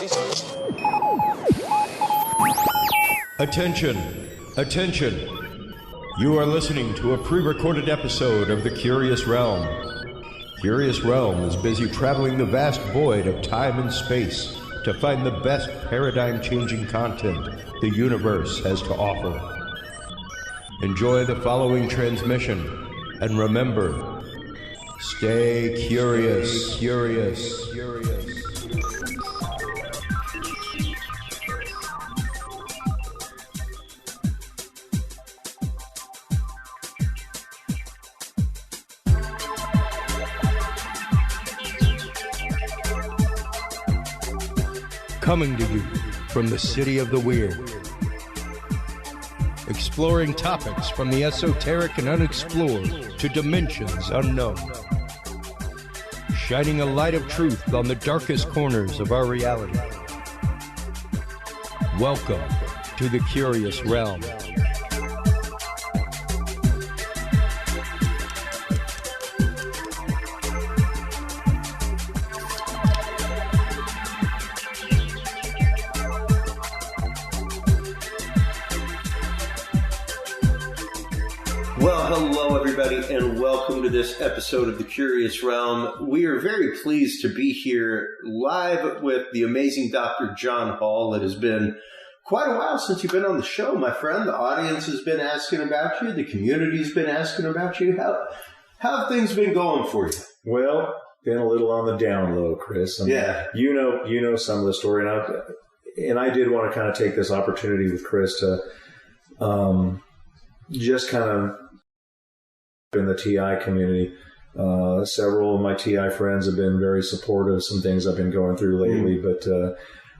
Everybody's... Attention! Attention! You are listening to a pre-recorded episode of The Curious Realm. Curious Realm is busy traveling the vast void of time and space to find the best paradigm-changing content the universe has to offer. Enjoy the following transmission, and remember, stay curious. Coming to you from the city of the weird. Exploring topics from the esoteric and unexplored to dimensions unknown. Shining a light of truth on the darkest corners of our reality. Welcome to the Curious Realm. Hello, everybody, and welcome to this episode of The Curious Realm. We are very pleased to be here live with the amazing Dr. John Hall. It has been quite a while since you've been on the show, my friend. The audience has been asking about you. The community's been asking about you. How have things been going for you? Well, been a little on the down low, Chris. Yeah. You know some of the story, and I did want to kind of take this opportunity with Chris to just kind of in the TI community. Several of my TI friends have been very supportive of some things I've been going through lately. But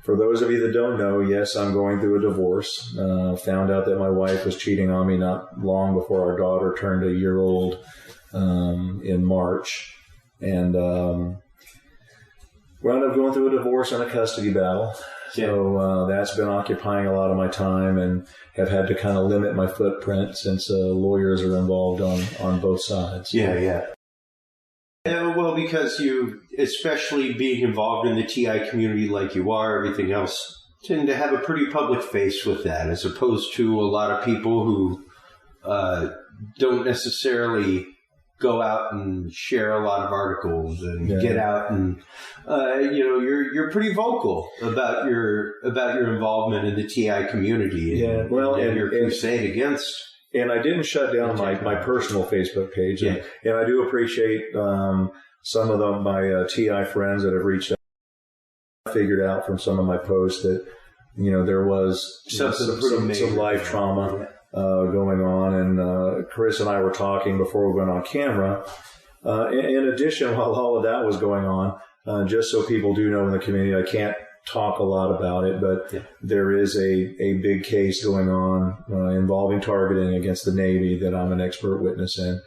for those of you that don't know, yes, I'm going through a divorce. Found out that my wife was cheating on me not long before our daughter turned a year old in March. And wound up going through a divorce and a custody battle. So that's been occupying a lot of my time, and have had to kind of limit my footprint since lawyers are involved on both sides. Yeah. Well, because you, especially being involved in the TI community like you are, everything else, tend to have a pretty public face with that, as opposed to a lot of people who don't necessarily go out and share a lot of articles and get out and you're pretty vocal about your involvement in the TI community and your crusade against. And I didn't shut down my personal Facebook page, and I do appreciate some of my TI friends that have reached out. I figured out from some of my posts that there was some life trauma going on, and Chris and I were talking before we went on camera. In addition, while all of that was going on, just so people do know in the community, I can't talk a lot about it, but there is a big case going on involving targeting against the Navy that I'm an expert witness in.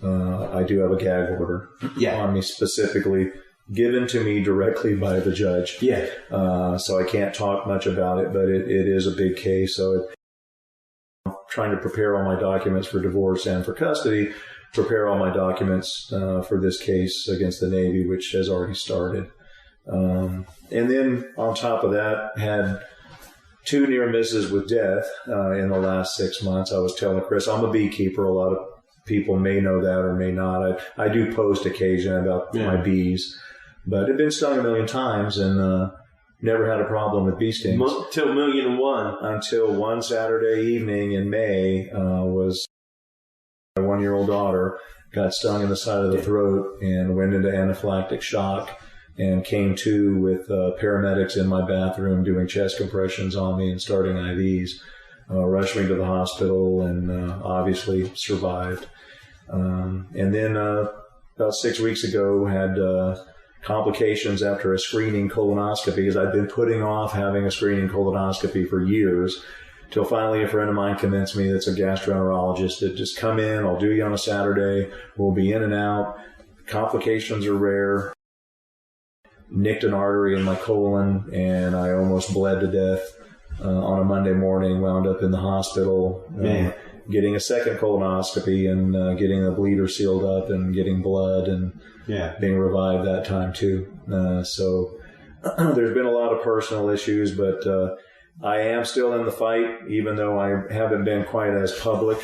I do have a gag order on me, specifically given to me directly by the judge. So I can't talk much about it, but it is a big case. So trying to prepare all my documents for divorce and for custody, prepare all my documents for this case against the Navy, which has already started. And then on top of that, had 2 near misses with death in the last 6 months. I was telling Chris, I'm a beekeeper. A lot of people may know that or may not. I do post occasionally about my bees, but I've been stung a million times and never had a problem with bee stings. Till 1,000,001. Until one Saturday evening in May, was my 1-year-old daughter got stung in the side of the throat and went into anaphylactic shock and came to with paramedics in my bathroom doing chest compressions on me and starting IVs, rushed me to the hospital and obviously survived. And then about 6 weeks ago had complications after a screening colonoscopy, because I've been putting off having a screening colonoscopy for years, till finally a friend of mine convinced me that's a gastroenterologist that just come in, I'll do you on a Saturday, we'll be in and out, complications are rare. Nicked an artery in my colon and I almost bled to death on a Monday morning, wound up in the hospital, getting a second colonoscopy and getting the bleeder sealed up and getting blood and being revived that time too. So there's been a lot of personal issues, but I am still in the fight, even though I haven't been quite as public,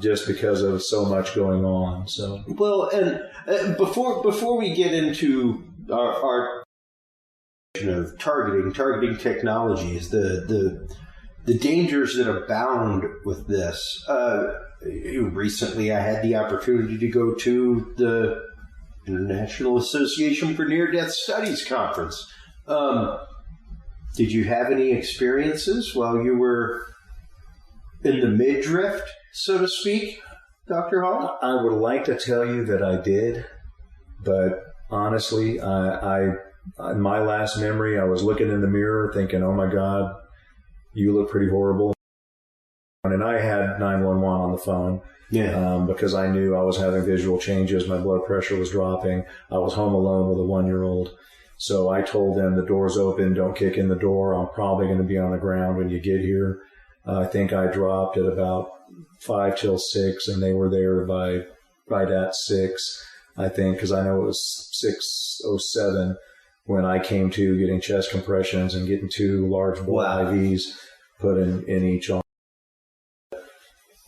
just because of so much going on. So, well, and before we get into our of targeting technologies, the dangers that abound with this. Recently, I had the opportunity to go to the International Association for Near-Death Studies conference. Did you have any experiences while you were in the midriff, so to speak, Dr. Hall? I would like to tell you that I did, but honestly, in my last memory, I was looking in the mirror thinking, oh my God, you look pretty horrible. And I had 911 on the phone because I knew I was having visual changes. My blood pressure was dropping. I was home alone with a 1-year-old. So I told them the door's open, don't kick in the door. I'm probably going to be on the ground when you get here. I think I dropped at about 5 till 6, and they were there by right at 6, I think, because I know it was 6:07 when I came to getting chest compressions and getting 2 large bore IVs put in each arm.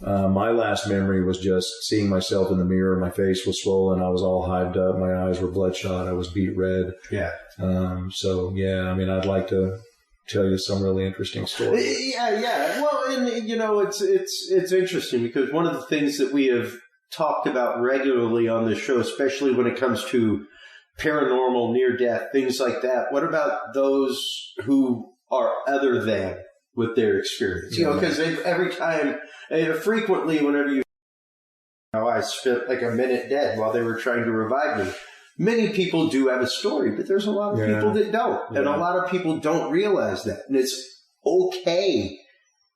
My last memory was just seeing myself in the mirror. My face was swollen. I was all hived up. My eyes were bloodshot. I was beet red. Yeah. So, yeah, I mean, I'd like to tell you some really interesting stories. Yeah. Well, and, you know, it's interesting because one of the things that we have talked about regularly on this show, especially when it comes to paranormal, near-death, things like that. What about those who are other than with their experience? You know, because every time, frequently, whenever I spent like a minute dead while they were trying to revive me. Many people do have a story, but there's a lot of people that don't. And a lot of people don't realize that. And it's okay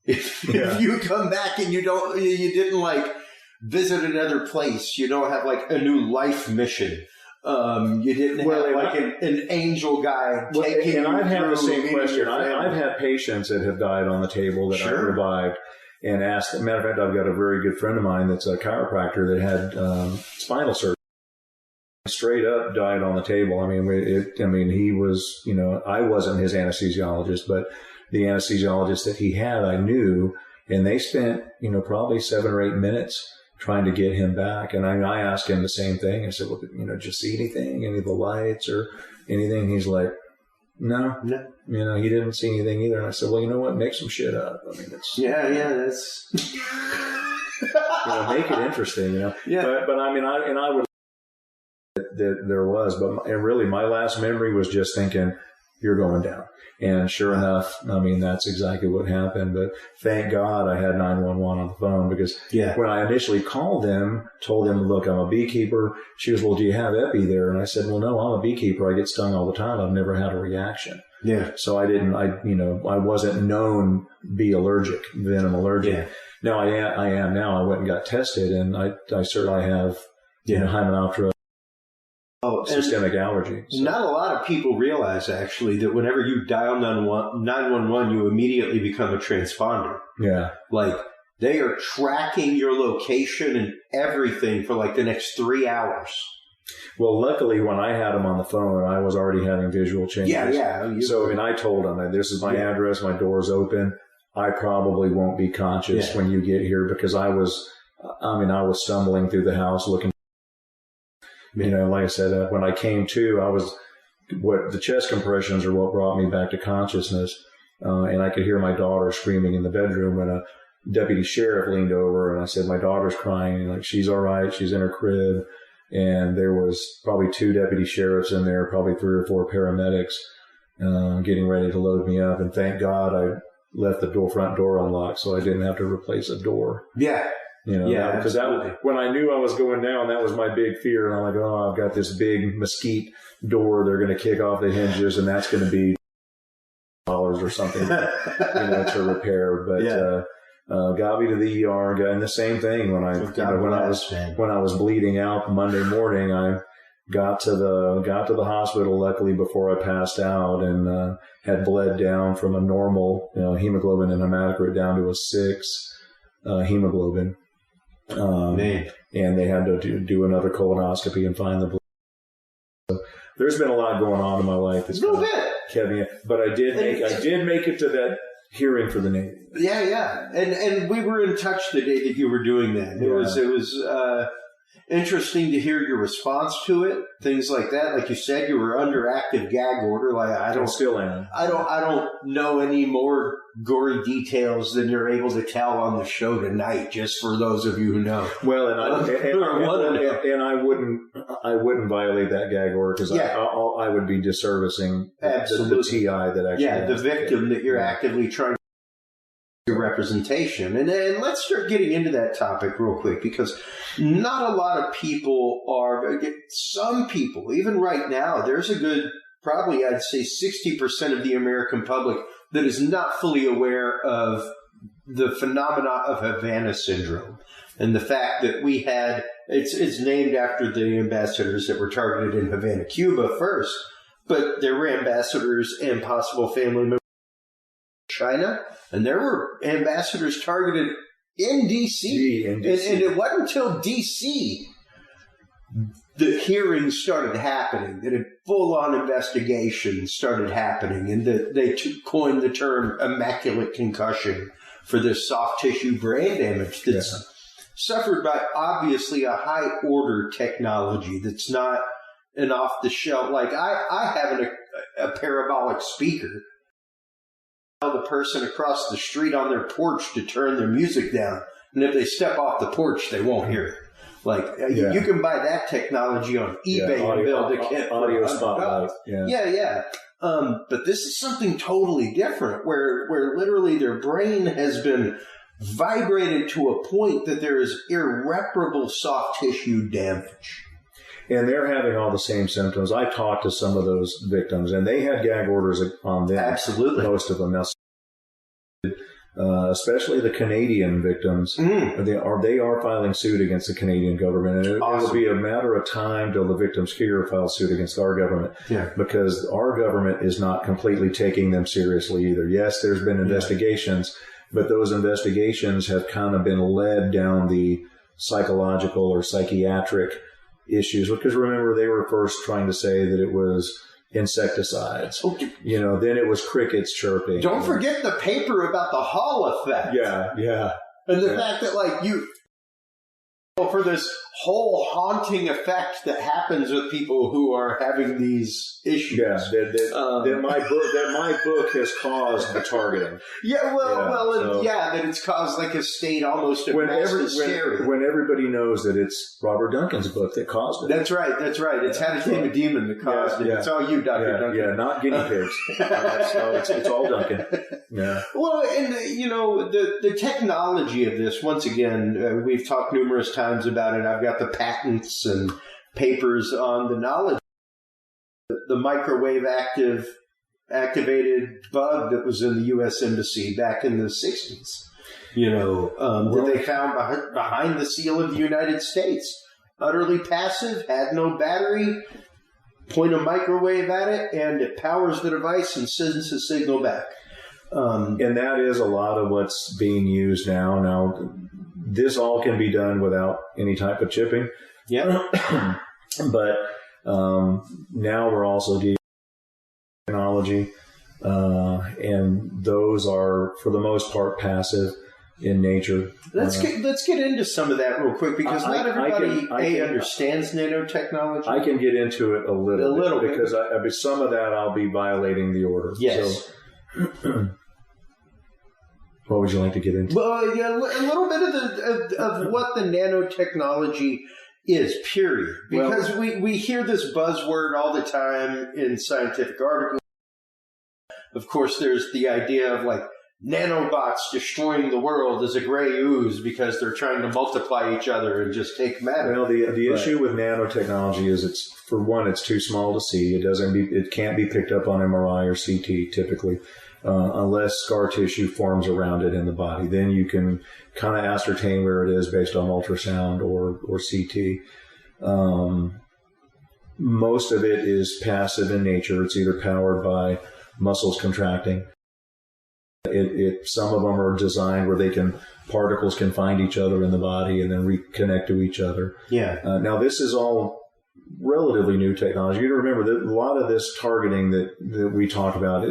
if you come back and you didn't like visit another place. You don't have like a new life mission. You didn't have like an angel guide taking and I've had the same through question. I've had patients that have died on the table that I've revived and asked. As a matter of fact, I've got a very good friend of mine that's a chiropractor that had spinal surgery. Straight up died on the table. I mean, he was, you know, I wasn't his anesthesiologist, but the anesthesiologist that he had, I knew, and they spent, you know, probably 7 or 8 minutes trying to get him back. And I asked him the same thing. I said, well, you know, did you see anything, any of the lights or anything? He's like, no, you know, he didn't see anything either. And I said, well, you know what? Make some shit up. I mean, it's that's you know, make it interesting, you know. But I mean, I would. That there was, but really my last memory was just thinking, you're going down. And sure enough, I mean, that's exactly what happened. But thank God I had 911 on the phone because when I initially called them, told them, look, I'm a beekeeper. She was, well, do you have epi there? And I said, well, no, I'm a beekeeper. I get stung all the time. I've never had a reaction. Yeah. So I wasn't known be allergic, venom allergic. Yeah. Now I am now. I went and got tested and I certainly have, Hymenoptera. Systemic allergy. So. Not a lot of people realize, actually, that whenever you dial 911, you immediately become a transponder. Yeah. Like, they are tracking your location and everything for, like, the next 3 hours. Well, luckily, when I had them on the phone, I was already having visual changes. Yeah. So, I mean, I told them, this is my address, my door's open. I probably won't be conscious when you get here because I was stumbling through the house looking. You know, like I said, when I came to, the chest compressions are what brought me back to consciousness. And I could hear my daughter screaming in the bedroom when a deputy sheriff leaned over and I said, my daughter's crying. And like, she's all right. She's in her crib. And there was probably 2 deputy sheriffs in there, probably 3 or 4 paramedics, getting ready to load me up. And thank God I left the front door unlocked so I didn't have to replace a door. Yeah. You know, because when I knew I was going down, that was my big fear. And I'm like, oh, I've got this big mesquite door. They're going to kick off the hinges, and that's going to be $dollars or something, to repair. But got me to the ER, and the same thing when I was bleeding out Monday morning. I got to the hospital luckily before I passed out, and had bled down from a normal hemoglobin and hematocrit down to a 6 hemoglobin. And they had to do another colonoscopy and find the blood. there's been a lot going on in my life. It's a little bit. Kevin, but I did make it to that hearing for the Navy. Yeah. And we were in touch the day that you were doing that. It was interesting to hear your response to it. Things like that. Like you said, you were under active gag order. Like I still am. I don't know any more gory details than you're able to tell on the show tonight. Just for those of you who know. Well, and I wouldn't violate that gag order because I would be disservicing the TI that actually the victim that you're actively trying to representation. And let's start getting into that topic real quick, because not a lot of people some people, even right now, there's a good, probably I'd say 60% of the American public that is not fully aware of the phenomena of Havana Syndrome. And the fact that we had, it's named after the ambassadors that were targeted in Havana, Cuba first, but there were ambassadors and possible family members China, and there were ambassadors targeted in D.C. And it wasn't until D.C. the hearings started happening, that a full-on investigation started happening, and that they coined the term immaculate concussion for this soft tissue brain damage that's suffered by obviously a high-order technology that's not an off-the-shelf. Like I have a parabolic speaker. Tell the person across the street on their porch to turn their music down, and if they step off the porch, they won't hear it. Like you can buy that technology on eBay and build a kit. Audio spotlight. But this is something totally different, where literally their brain has been vibrated to a point that there is irreparable soft tissue damage. And they're having all the same symptoms. I talked to some of those victims, and they had gag orders on them. Absolutely. Most of them. Now, especially the Canadian victims, they are filing suit against the Canadian government. And it will be a matter of time till the victims here file suit against our government. Yeah. Because our government is not completely taking them seriously either. Yes, there's been investigations, but those investigations have kind of been led down the psychological or psychiatric issues, because remember, they were first trying to say that it was insecticides. Okay. Then it was crickets chirping. Don't forget the paper about the Hall effect. Yeah. And the fact that, for this whole haunting effect that happens with people who are having these issues. Yeah, that my book has caused the targeting. That it's caused like a state almost of mass hysteria. When everybody knows that it's Robert Duncan's book that caused it. That's right. It's How to Tame a Demon that caused it. It's all you, Dr. Duncan. Yeah, not guinea pigs. It's all Duncan. Yeah. Well, and, the technology of this, once again, we've talked numerous times about it. I've got the patents and papers on the knowledge. The microwave activated bug that was in the U.S. Embassy back in the 60s, that they found behind the seal of the United States. Utterly passive, had no battery, point a microwave at it, and it powers the device and sends a signal back. And that is a lot of what's being used now. Now, this all can be done without any type of chipping. Yeah. But now we're also dealing with technology, and those are, for the most part, passive in nature. Let's get into some of that real quick, because not everybody understands nanotechnology. I can get into it a little bit, because some of that I'll be violating the order. Yes. So, what would you like to get into? Well, a little bit of what the nanotechnology is, period. Because we hear this buzzword all the time in scientific articles. Of course, there's the idea of nanobots destroying the world as a gray ooze because they're trying to multiply each other and just take matter. Well, the issue with nanotechnology is it's too small to see. It can't be picked up on MRI or CT typically. Unless scar tissue forms around it in the body. Then you can kind of ascertain where it is based on ultrasound or CT. Most of it is passive in nature. It's either powered by muscles contracting. Some of them are designed where particles can find each other in the body and then reconnect to each other. Yeah. Now, this is all relatively new technology. You remember that a lot of this targeting that we talk about,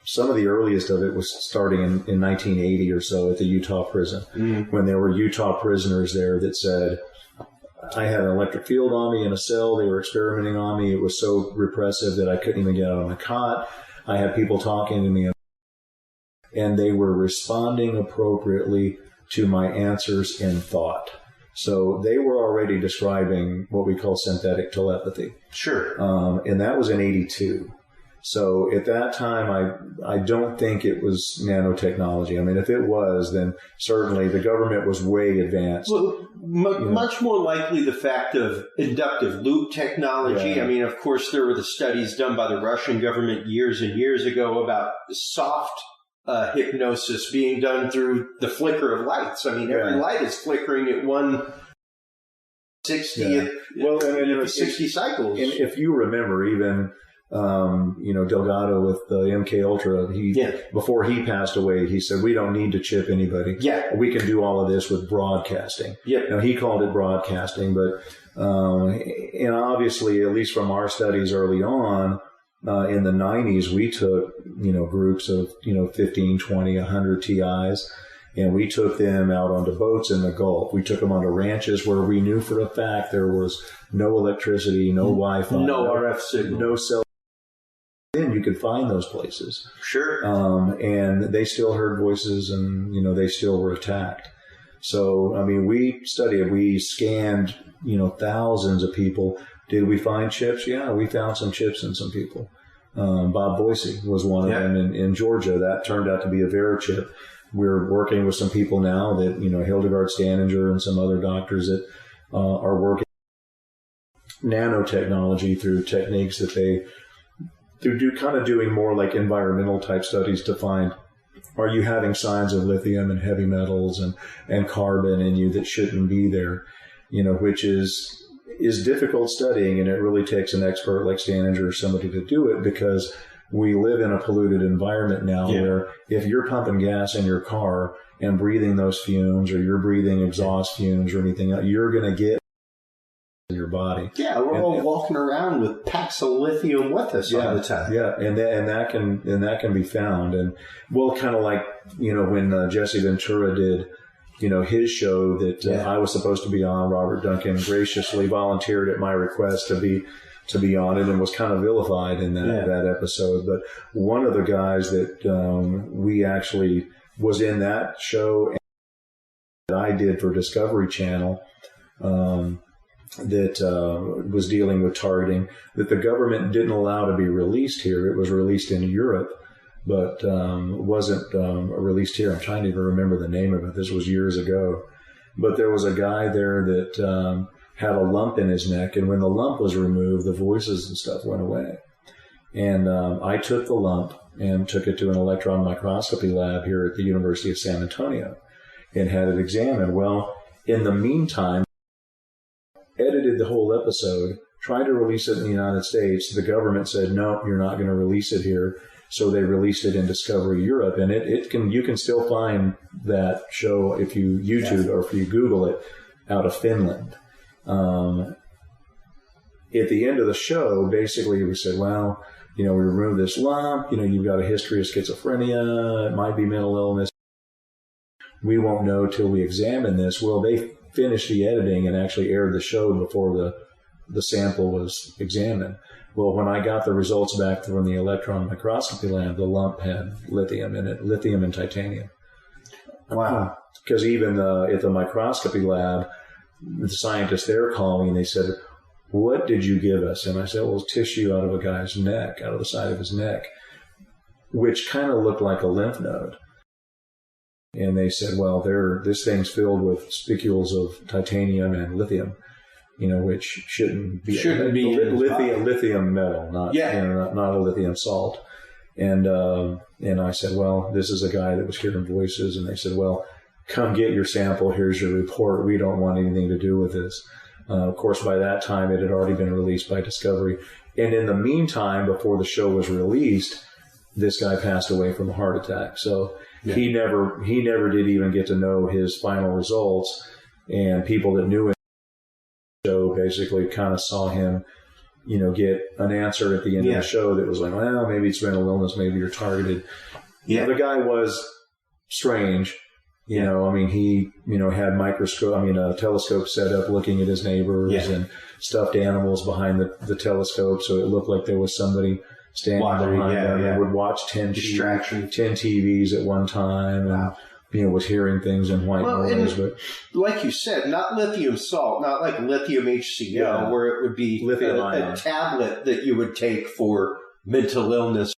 some of the earliest of it was starting in 1980 or so at the Utah prison, when there were Utah prisoners there that said, I had an electric field on me in a cell. They were experimenting on me. It was so repressive that I couldn't even get out of my cot. I had people talking to me, and they were responding appropriately to my answers in thought. So they were already describing what we call synthetic telepathy. Sure. And that was in 82. So at that time, I don't think it was nanotechnology. I mean, if it was, then certainly the government was way advanced. Well, much more likely the fact of inductive loop technology. Yeah. I mean, of course, there were the studies done by the Russian government years and years ago about soft hypnosis being done through the flicker of lights. I mean, every light is flickering at 1/60th, well, and 60 cycles. And if you remember, even Delgado with the MK Ultra, before he passed away, he said, we don't need to chip anybody. Yeah. We can do all of this with broadcasting. Yeah. Now, he called it broadcasting, but and obviously, at least from our studies early on, in the 90s, we took, groups of, 15, 20, 100 TIs, and we took them out onto boats in the Gulf. We took them onto ranches where we knew for a fact there was no electricity, no Wi-Fi, no RF signal, no cell. Then you could find those places. Sure. And they still heard voices, and, they still were attacked. So, I mean, we studied, we scanned, thousands of people. Did we find chips? Yeah, we found some chips in some people. Bob Boise was one of them in Georgia. That turned out to be a Vera chip. We're working with some people now that, Hildegard Staninger and some other doctors that are working nanotechnology through techniques that they're doing more like environmental type studies to find, are you having signs of lithium and heavy metals and carbon in you that shouldn't be there, which is difficult studying, and it really takes an expert like Staninger or somebody to do it, because we live in a polluted environment now where if you're pumping gas in your car and breathing those fumes, or you're breathing exhaust fumes or anything else, you're going to get in your body. Yeah, we're all walking around with packs of lithium with us all the time. Yeah, and that can be found. And well, kind of like when Jesse Ventura did his show that I was supposed to be on, Robert Duncan graciously volunteered at my request to be on it, and was kind of vilified in that episode. But one of the guys that we actually was in that show that I did for Discovery Channel, that was dealing with targeting, that the government didn't allow to be released here. It was released in Europe, but wasn't released here. I'm trying to even remember the name of it. This was years ago. But there was a guy there that had a lump in his neck, and when the lump was removed, the voices and stuff went away. And I took the lump and took it to an electron microscopy lab here at the University of San Antonio and had it examined. Well, in the meantime, edited the whole episode, tried to release it in the United States. The government said, no, you're not going to release it here. So they released it in Discovery Europe, and you can still find that show if you YouTube or if you Google it, out of Finland. At the end of the show, basically we said, well, we removed this lump, you've got a history of schizophrenia, it might be mental illness. We won't know till we examine this. Well, they finished the editing and actually aired the show before the sample was examined. Well, when I got the results back from the electron microscopy lab, the lump had lithium in it, lithium and titanium. Wow. Because even at the microscopy lab, the scientists there called me and they said, what did you give us? And I said, well, tissue out of a guy's neck, out of the side of his neck, which kind of looked like a lymph node. And they said, well, this thing's filled with spicules of titanium and lithium, which shouldn't be lithium metal, not a lithium salt. And I said, well, this is a guy that was hearing voices. And they said, well, come get your sample. Here's your report. We don't want anything to do with this. Of course, by that time, it had already been released by Discovery. And in the meantime, before the show was released, this guy passed away from a heart attack. So he never did even get to know his final results. And people that knew him show basically kind of saw him, get an answer at the end of the show that was like, well, maybe it's mental illness, maybe you're targeted. Yeah. The guy was strange. He, had a telescope set up looking at his neighbors and stuffed animals behind the telescope. So it looked like there was somebody standing behind them and would watch 10 TVs at one time. And, was hearing things in white noise. But like you said, not lithium salt, not like lithium HCl, where it would be a tablet that you would take for mental illness.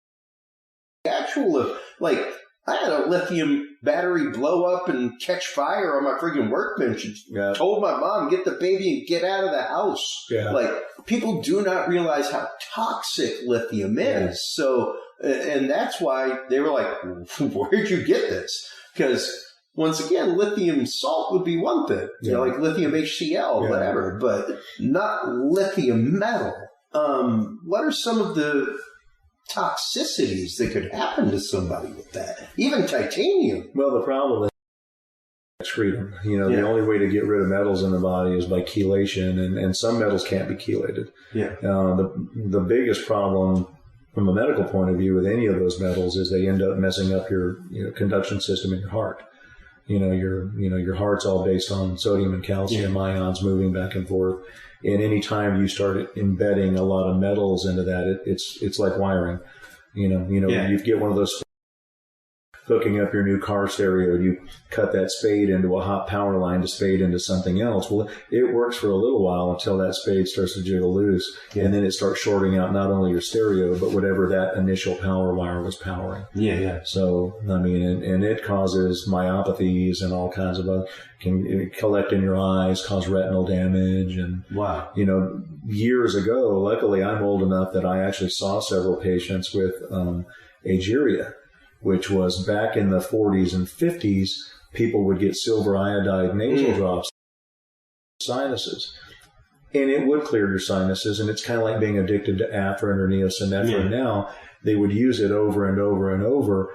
Actual, I had a lithium battery blow up and catch fire on my friggin' workbench and told my mom, get the baby and get out of the house. Yeah. People do not realize how toxic lithium is. So, and that's why they were like, where'd you get this? Because once again, lithium salt would be one thing, like lithium HCl, whatever, but not lithium metal. What are some of the toxicities that could happen to somebody with that? Even titanium. Well, the problem is excretum. The only way to get rid of metals in the body is by chelation, and some metals can't be chelated. Yeah. The biggest problem from a medical point of view with any of those metals is they end up messing up your conduction system in your heart. Your heart's all based on sodium and calcium ions moving back and forth. And any time you start embedding a lot of metals into that, it's like wiring. You get one of those hooking up your new car stereo, you cut that spade into a hot power line to spade into something else. Well, it works for a little while until that spade starts to jiggle loose, and then it starts shorting out not only your stereo, but whatever that initial power wire was powering. Yeah. So, and it causes myopathies and all kinds of can collect in your eyes, cause retinal damage. And, years ago, luckily I'm old enough that I actually saw several patients with ageria, which was back in the 40s and 50s, people would get silver iodide nasal drops, sinuses. And it would clear your sinuses, and it's kind of like being addicted to Afrin or neosynephrine now. They would use it over and over and over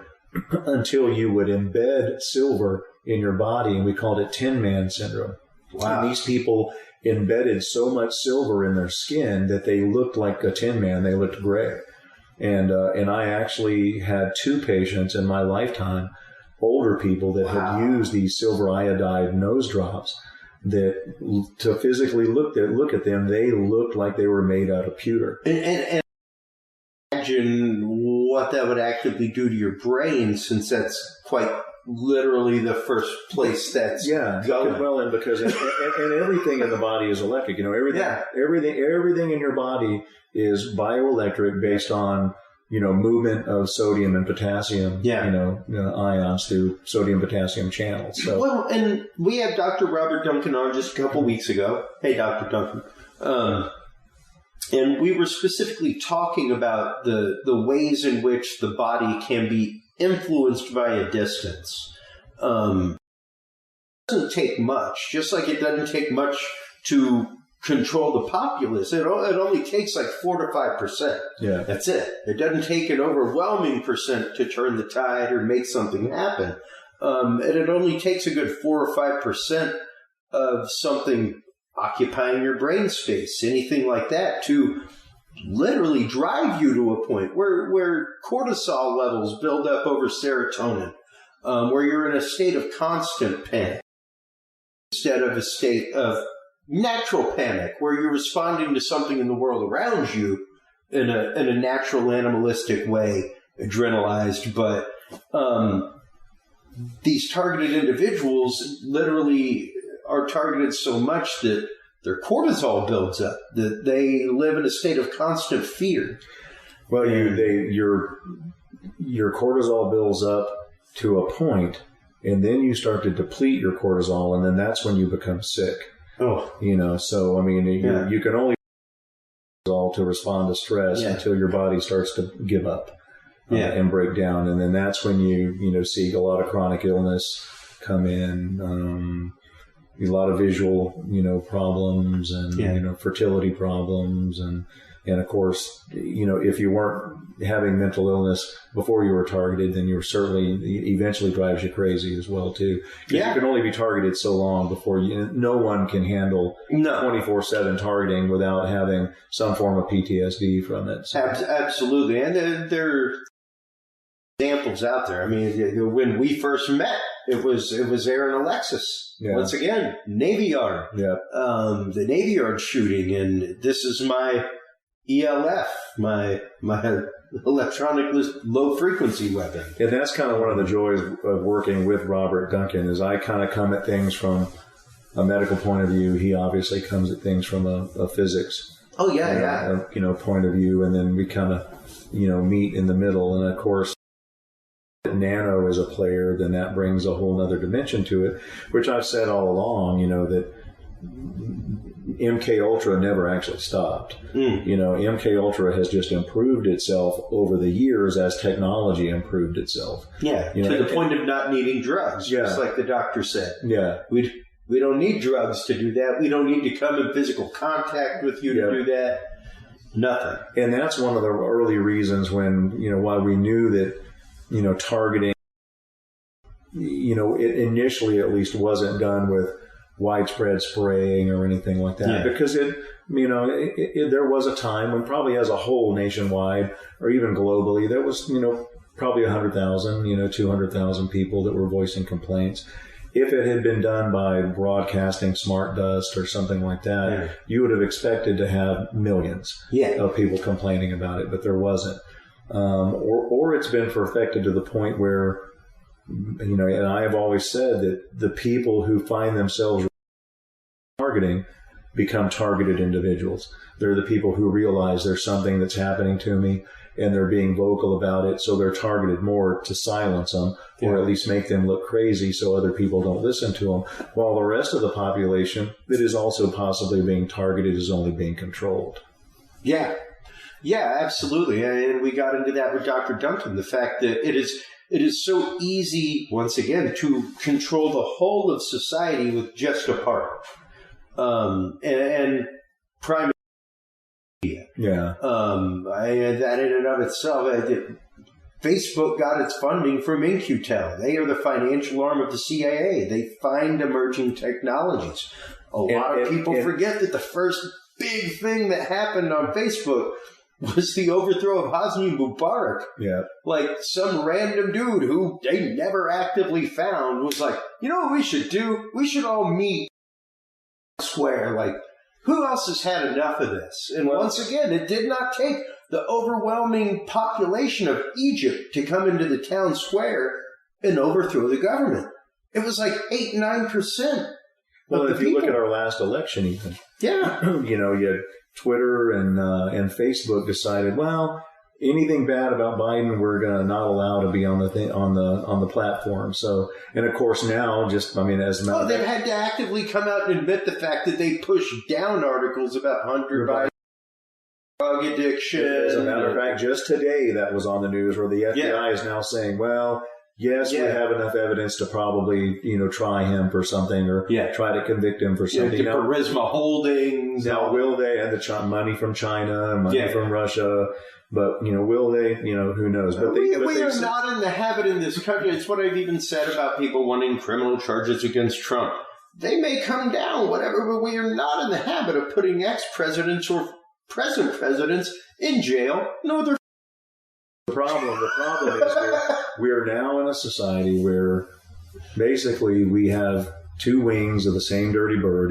until you would embed silver in your body, and we called it Tin Man syndrome. Wow. And these people embedded so much silver in their skin that they looked like a tin man. They looked gray. And I actually had 2 patients in my lifetime, older people that had used these silver iodide nose drops that to physically look at them, they looked like they were made out of pewter. And imagine what that would actively do to your brain, since that's quite literally the first place that's going. Well, and because and everything in the body is electric. Everything in your body is bioelectric based on movement of sodium and potassium. Ions through sodium potassium channels. So. Well, and we had Dr. Robert Duncan on just a couple weeks ago. Hey, Dr. Duncan. And we were specifically talking about the ways in which the body can be influenced by a distance. It doesn't take much, just like it doesn't take much to control the populace. It only takes like 4 to 5%. Yeah. That's it. It doesn't take an overwhelming percent to turn the tide or make something happen. And it only takes a good 4 or 5% of something occupying your brain space, anything like that, to literally drive you to a point where cortisol levels build up over serotonin, where you're in a state of constant panic instead of a state of natural panic, where you're responding to something in the world around you in a natural animalistic way, adrenalized. But these targeted individuals literally are targeted so much that their cortisol builds up, that they live in a state of constant fear. Well, your cortisol builds up to a point, and then you start to deplete your cortisol, and then that's when you become sick. Oh, so you can only cortisol to respond to stress until your body starts to give up and break down, and then that's when you see a lot of chronic illness come in. A lot of visual, problems and, fertility problems and And of course, if you weren't having mental illness before you were targeted, then you were certainly eventually drives you crazy as well too. Yeah. You can only be targeted so long before no one can handle 24/7 targeting without having some form of PTSD from it. So. Absolutely. And there are examples out there. I mean, when we first met, it was Aaron Alexis. Yeah. Once again, Navy Yard. Yeah. The Navy Yard shooting, and this is my ELF, my electronic low frequency weapon. And that's kind of one of the joys of working with Robert Duncan, is I kind of come at things from a medical point of view. He obviously comes at things from a physics. Oh yeah, point of view, and then we kind of meet in the middle. And of course, Nano is a player, then that brings a whole other dimension to it, which I've said all along, that MK Ultra never actually stopped. MK Ultra has just improved itself over the years as technology improved itself. Yeah, to the point of not needing drugs, just like the doctor said. Yeah. We don't need drugs to do that. We don't need to come in physical contact with you to do that. Nothing. And that's one of the early reasons when, why we knew that, targeting, it initially at least wasn't done with widespread spraying or anything like that. Yeah. Because there was a time when probably as a whole nationwide or even globally, there was, probably 100,000, 200,000 people that were voicing complaints. If it had been done by broadcasting smart dust or something like that, you would have expected to have millions of people complaining about it, but there wasn't. Or it's been perfected to the point where, and I have always said that the people who find themselves targeting become targeted individuals. They're the people who realize there's something that's happening to me and they're being vocal about it, so they're targeted more to silence them or at least make them look crazy so other people don't listen to them, while the rest of the population that is also possibly being targeted is only being controlled. Yeah, absolutely. And we got into that with Dr. Duncan, the fact that it is so easy, once again, to control the whole of society with just a part. And prime media. Yeah. That in and of itself, Facebook got its funding from InQtel. They are the financial arm of the CIA. They find emerging technologies. A lot of people forget that the first big thing that happened on Facebook was the overthrow of Hosni Mubarak. Yeah. Like some random dude who they never actively found was like, you know what we should do? We should all meet square. Like, who else has had enough of this? And once again, it did not take the overwhelming population of Egypt to come into the town square and overthrow the government. It was like 8-9%. Well, if you look at our last election, even. Yeah. You had Twitter and Facebook decided, well, anything bad about Biden, we're gonna not allow to be on the platform. So, and of course now, they've had to actively come out and admit the fact that they pushed down articles about Hunter Biden, drug addiction. As a matter of fact, just today that was on the news where the FBI is now saying, well, yes, we have enough evidence to probably, try him for something or try to convict him for something. The Charisma Holdings. Now, will they? And the money from China, money from Russia. But, will they? Who knows? But we are not in the habit in this country. It's what I've even said about people wanting criminal charges against Trump. They may come down, whatever, but we are not in the habit of putting ex-presidents or present presidents in jail. No, they're... The problem is we are now in a society where basically we have two wings of the same dirty bird.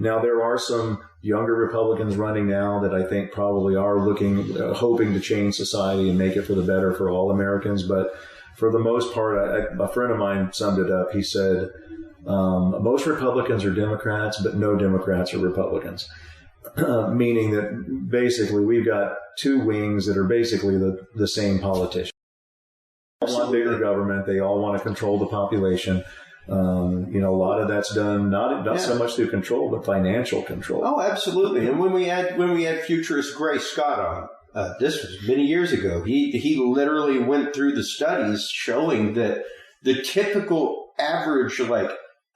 Now there are some younger Republicans running now that I think probably are hoping to change society and make it for the better for all Americans. But for the most part, a friend of mine summed it up. He said, most Republicans are Democrats, but no Democrats are Republicans. Meaning that basically we've got two wings that are basically the same politicians. They all want bigger government. They all want to control the population. A lot of that's done not so much through control, but financial control. Oh, absolutely. And when we had futurist Gray Scott on, this was many years ago, he literally went through the studies showing that the typical average,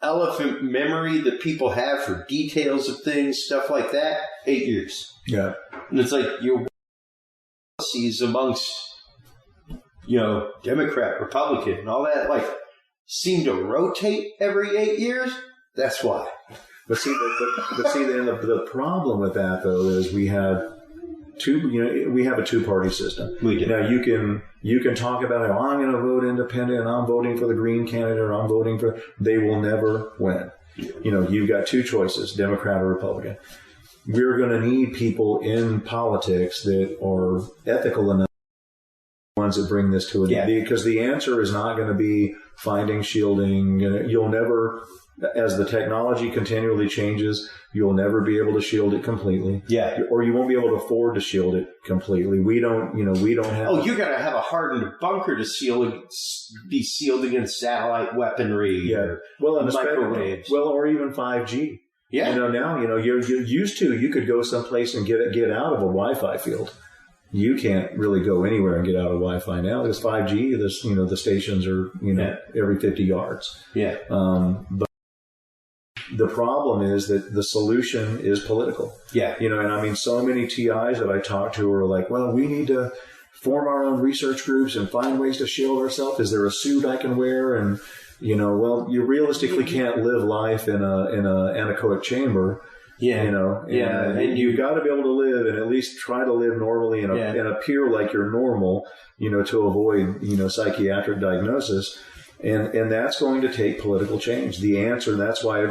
elephant memory that people have for details of things, stuff like that, 8 years. Yeah. And it's like your policies amongst, Democrat, Republican, and all that, like, seem to rotate every 8 years. That's why. But see, the problem with that though is we have a two-party system. We do. Now you can talk about how I'm going to vote independent and I'm voting for the Green candidate or I'm voting for. They will never win. You've got two choices: Democrat or Republican. We're going to need people in politics that are ethical enough. Ones that bring this to an end, because the answer is not going to be finding shielding. You'll never, as the technology continually changes, you'll never be able to shield it completely. Yeah. Or you won't be able to afford to shield it completely. We don't have. Oh, you got to have a hardened bunker to be sealed against satellite weaponry. Yeah. Well, and microwaves. Well, or even 5G. Yeah. Now, you're used to, you could go someplace and get out of a Wi-Fi field. You can't really go anywhere and get out of Wi-Fi now. There's 5G. The stations are, every 50 yards. Yeah. But the problem is that the solution is political. Yeah. And I mean, so many TIs that I talk to are like, well, we need to form our own research groups and find ways to shield ourselves. Is there a suit I can wear? And, well, you realistically can't live life in a anechoic chamber. Yeah. And you got to be able to live and at least try to live normally and appear like you're normal, to avoid, psychiatric diagnosis. And that's going to take political change. The answer, that's why a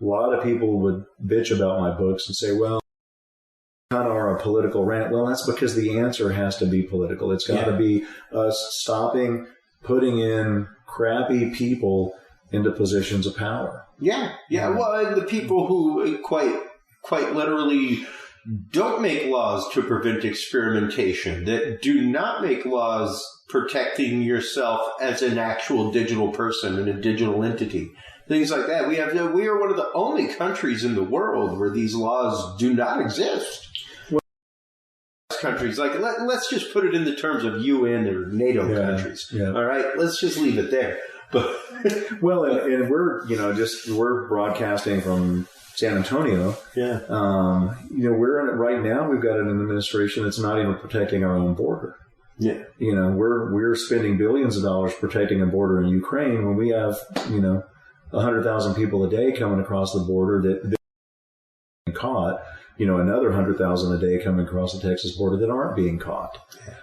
lot of people would bitch about my books and say, well, kind of are a political rant. Well, that's because the answer has to be political. It's got to be us stopping putting in crappy people into positions of power. Yeah. Well, and the people who quite literally don't make laws to prevent experimentation, that do not make laws protecting yourself as an actual digital person and a digital entity, things like that. We are one of the only countries in the world where these laws do not exist. Countries, like let's just put it in the terms of UN or NATO countries. Yeah. All right, let's just leave it there. But well, and we're broadcasting from San Antonio. Yeah. We're in it right now. We've got an administration that's not even protecting our own border. Yeah. We're spending billions of dollars protecting a border in Ukraine when we have 100,000 people a day coming across the border that caught. Another 100,000 a day coming across the Texas border that aren't being caught.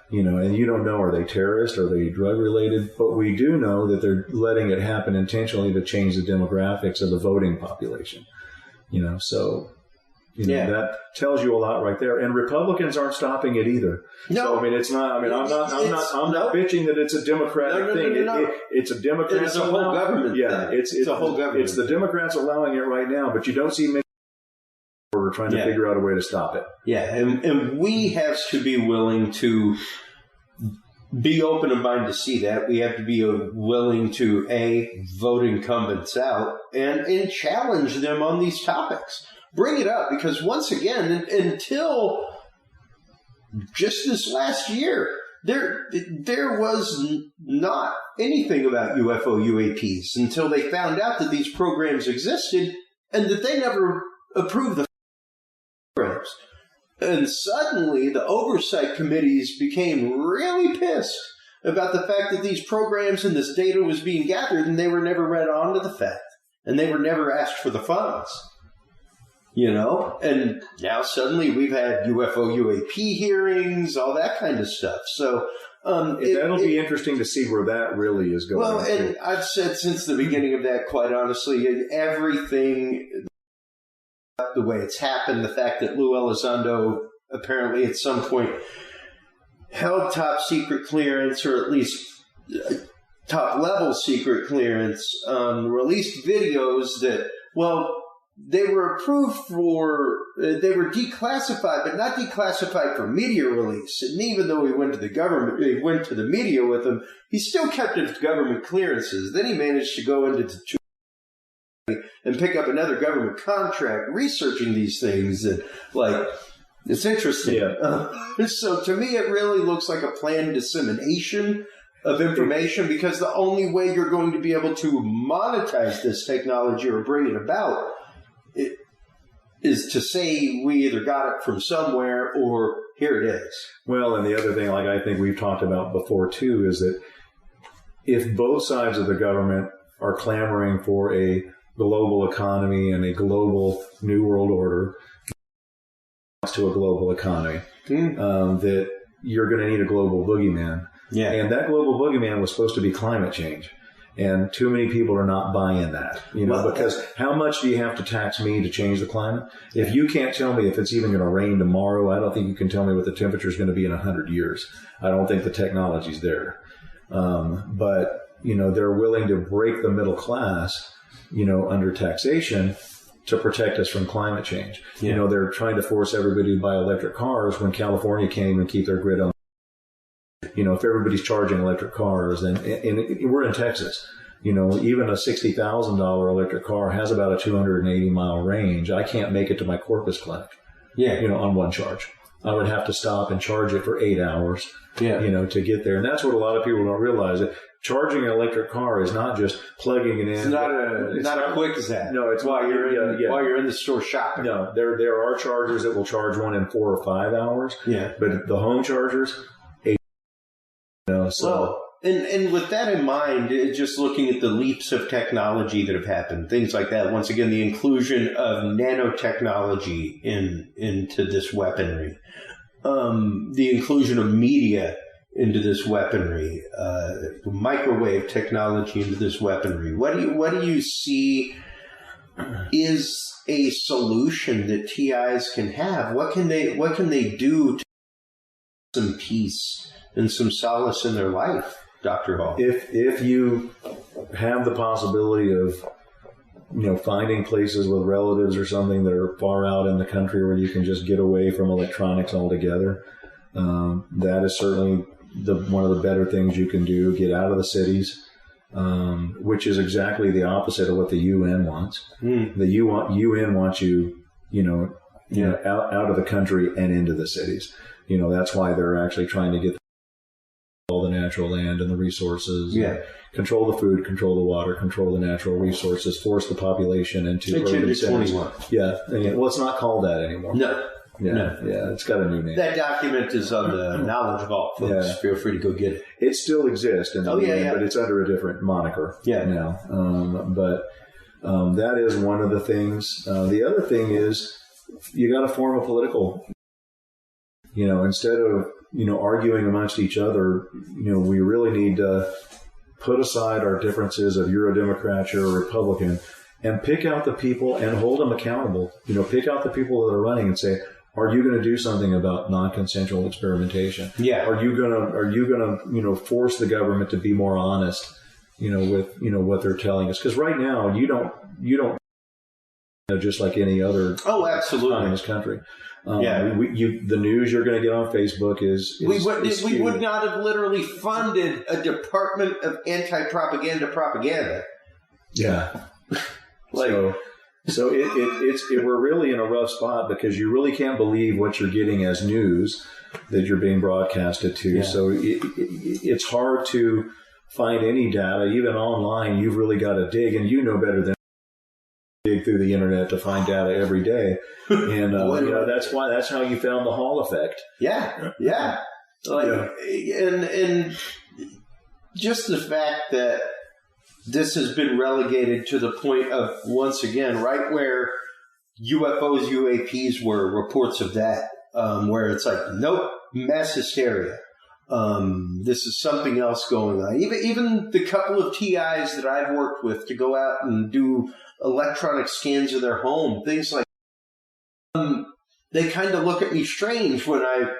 And you don't know, are they terrorists? Are they drug related? But we do know that they're letting it happen intentionally to change the demographics of the voting population. That tells you a lot right there. And Republicans aren't stopping it either. No. So, I mean, it's not, I'm not bitching that it's a Democratic thing. No. It's a Democrat. It's a whole government. Yeah. It's a whole government. It's the Democrats allowing it right now, but you don't see many. We're trying to figure out a way to stop it. Yeah, and we have to be willing to be open in mind to see that. We have to be willing to, vote incumbents out and challenge them on these topics. Bring it up, because once again, until just this last year, there was not anything about UFO UAPs until they found out that these programs existed and that they never approved the programs. And suddenly the oversight committees became really pissed about the fact that these programs and this data was being gathered, and they were never read on to the fact, and they were never asked for the funds. And now suddenly we've had UFO UAP hearings, all that kind of stuff. So that'll be interesting to see where that really is going. Well, and I've said since the beginning of that, quite honestly, everything, the way it's happened, the fact that Lou Elizondo apparently at some point held top secret clearance, or at least top level secret clearance, released videos that, they were approved they were declassified, but not declassified for media release. And even though he went to the media with them, he still kept his government clearances. Then he managed to go into and pick up another government contract researching these things. And, it's interesting. Yeah. So to me, it really looks like a planned dissemination of information, because the only way you're going to be able to monetize this technology or bring it about is to say we either got it from somewhere or here it is. Well, and the other thing, like I think we've talked about before too, is that if both sides of the government are clamoring for a global economy and a global new world order to a global economy, that you're going to need a global boogeyman. Yeah. And that global boogeyman was supposed to be climate change. And too many people are not buying that, because how much do you have to tax me to change the climate? If you can't tell me if it's even going to rain tomorrow, I don't think you can tell me what the temperature is going to be in 100 years. I don't think the technology's there. But, they're willing to break the middle class, under taxation to protect us from climate change. Yeah. They're trying to force everybody to buy electric cars when California can't even keep their grid on. If everybody's charging electric cars, and we're in Texas, even a $60,000 electric car has about a 280-mile range. I can't make it to my Corpus clinic, on one charge. I would have to stop and charge it for 8 hours, to get there. And that's what a lot of people don't realize. That charging an electric car is not just plugging it in. It's not a quick zap. No, it's while you're in the store shopping. No, there are chargers that will charge one in 4 or 5 hours. Yeah. But the home chargers, 8. So. And with that in mind, just looking at the leaps of technology that have happened, things like that. Once again, the inclusion of nanotechnology into this weaponry, the inclusion of media into this weaponry, microwave technology into this weaponry. What do you see is a solution that TIs can have? What can they do to some peace and some solace in their life, Dr. Hall? If you have the possibility of, finding places with relatives or something that are far out in the country where you can just get away from electronics altogether, that is certainly one of the better things you can do. Get out of the cities, which is exactly the opposite of what the UN wants. The UN wants you, out of the country and into the cities. That's why they're actually trying to get all the natural land and the resources. Yeah. Control the food, control the water, control the natural resources, force the population into urban cities. 21. Yeah. Well, it's not called that anymore. No. Yeah. No. Yeah. It's got a new name. That document is on the Knowledge Vault, folks. Yeah. Feel free to go get it. It still exists in the UN, but it's under a different moniker now. But that is one of the things. The other thing is you got to form a political, instead of, arguing amongst each other, we really need to put aside our differences of you're a Democrat, you're a Republican, and pick out the people and hold them accountable. Pick out the people that are running and say, are you going to do something about non-consensual experimentation? Yeah. Are you gonna, force the government to be more honest, with, what they're telling us? Because right now you don't, just like any other communist country. The news you're going to get on Facebook is we would not have literally funded a department of anti-propaganda. Yeah. So we're really in a rough spot because you really can't believe what you're getting as news that you're being broadcasted to. Yeah. So it's hard to find any data, even online. You've really got to dig, and better than dig through the internet to find data every day. And that's how you found the Hall effect. Yeah. And just the fact that this has been relegated to the point of, once again, right where UFOs, UAPs were, reports of that, where it's like, nope, mass hysteria. This is something else going on. Even the couple of TIs that I've worked with to go out and do electronic scans of their home, things like they kind of look at me strange when I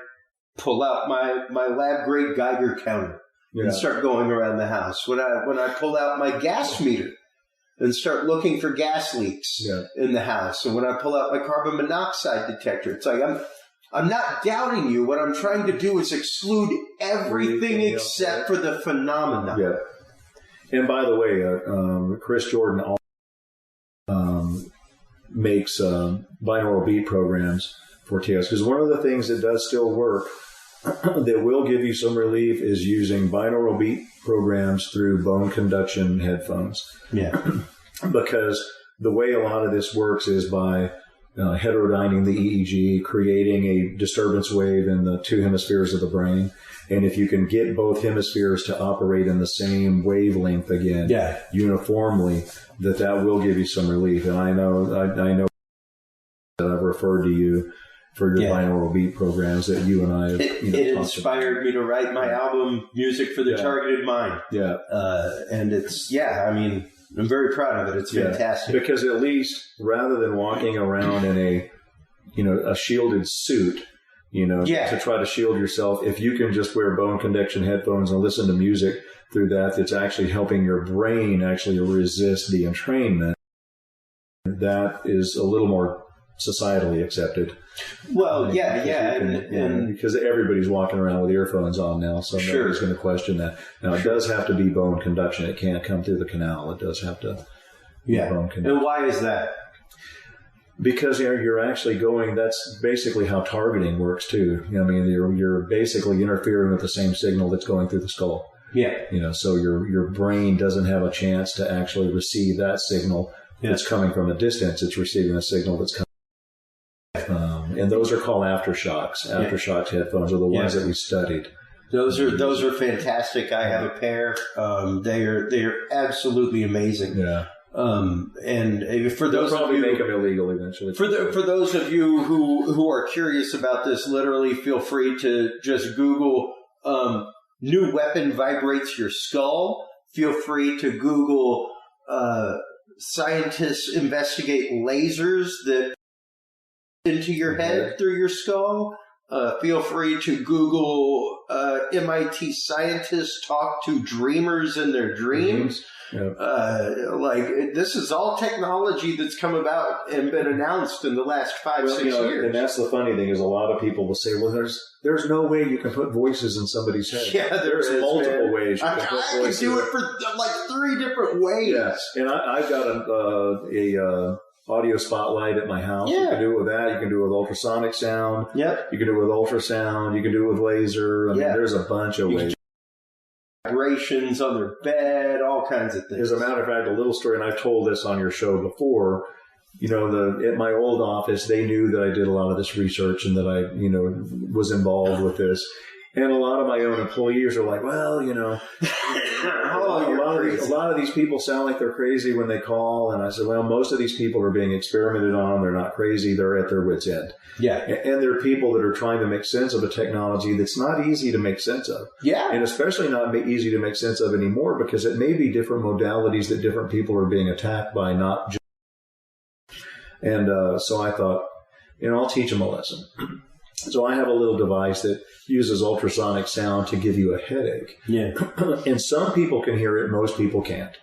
pull out my lab grade Geiger counter and start going around the house. When I pull out my gas meter and start looking for gas leaks in the house, and when I pull out my carbon monoxide detector, it's like I'm not doubting you. What I'm trying to do is exclude everything except for the phenomena. Yeah. And by the way, Chris Jordan makes binaural beat programs for TIs, because one of the things that does still work that will give you some relief is using binaural beat programs through bone conduction headphones. Yeah. Because the way a lot of this works is by heterodyning the EEG, creating a disturbance wave in the two hemispheres of the brain. And if you can get both hemispheres to operate in the same wavelength again, uniformly, that will give you some relief. And I know that I've referred to you for your binaural beat programs that you and I have. It inspired me to write my album, Music for the Targeted Mind. Yeah. And it's, I mean, I'm very proud of it. It's fantastic. Because at least rather than walking around in a shielded suit, to try to shield yourself, if you can just wear bone conduction headphones and listen to music through that, that's actually helping your brain actually resist the entrainment, that is a little more societally accepted. Well, and because everybody's walking around with earphones on now, so nobody's going to question that. Now, it does have to be bone conduction. It can't come through the canal. It does have to be bone conduction. And why is that? Because you're actually going. That's basically how targeting works too. I mean, you're basically interfering with the same signal that's going through the skull. Yeah. So your brain doesn't have a chance to actually receive that signal that's coming from a distance. It's receiving a signal that's coming. And those are called aftershocks. Aftershocks headphones are the ones that we studied. Those are fantastic. I have a pair. They are absolutely amazing. Yeah. And for those They'll probably of you, make them illegal eventually. For those of you who are curious about this, literally feel free to just Google "new weapon vibrates your skull." Feel free to Google "scientists investigate lasers that into your head through your skull." Feel free to Google MIT scientists talk to dreamers in their dreams. Yep. This is all technology that's come about and been announced in the last 5-6 years. And that's the funny thing is a lot of people will say, well, there's no way you can put voices in somebody's head. Yeah, there's multiple ways you can put voices. I can do it for 3 different ways. Yes, and I've got a audio spotlight at my house. You can do it with that. You can do it with ultrasonic sound. Yep. You can do it with ultrasound. You can do it with laser. I mean, there's a bunch of ways. Vibrations on their bed, all kinds of things. As a matter of fact, a little story, and I've told this on your show before. At my old office, they knew that I did a lot of this research and that I, was involved with this. And a lot of my own employees are like, well, a lot of these people sound like they're crazy when they call. And I said, well, most of these people are being experimented on. They're not crazy. They're at their wits' end. Yeah. And there are people that are trying to make sense of a technology that's not easy to make sense of. Yeah. And especially not easy to make sense of anymore because it may be different modalities that different people are being attacked by, not just. And so I thought, I'll teach them a lesson. So I have a little device that uses ultrasonic sound to give you a headache. Yeah. And some people can hear it, most people can't.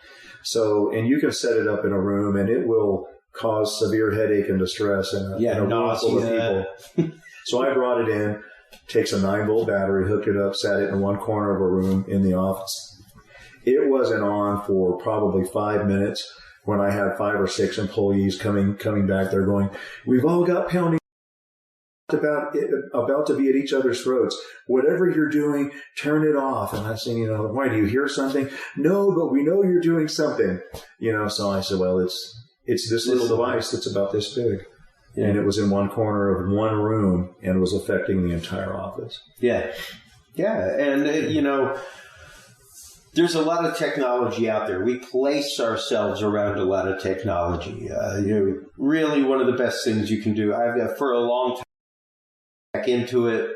So, and you can set it up in a room and it will cause severe headache and distress in a room full of people. So I brought it in, takes a 9-volt battery, hooked it up, sat it in one corner of a room in the office. It wasn't on for probably 5 minutes when I had 5 or 6 employees coming back there going, we've all got pounding about to be at each other's throats. Whatever you're doing, turn it off. And I said, why, do you hear something? No, but we know you're doing something. So I said, well, it's this little device that's about this big. Yeah. And it was in one corner of one room and it was affecting the entire office. Yeah. Yeah. And, there's a lot of technology out there. We place ourselves around a lot of technology. Really one of the best things you can do. I've for a long time back into it.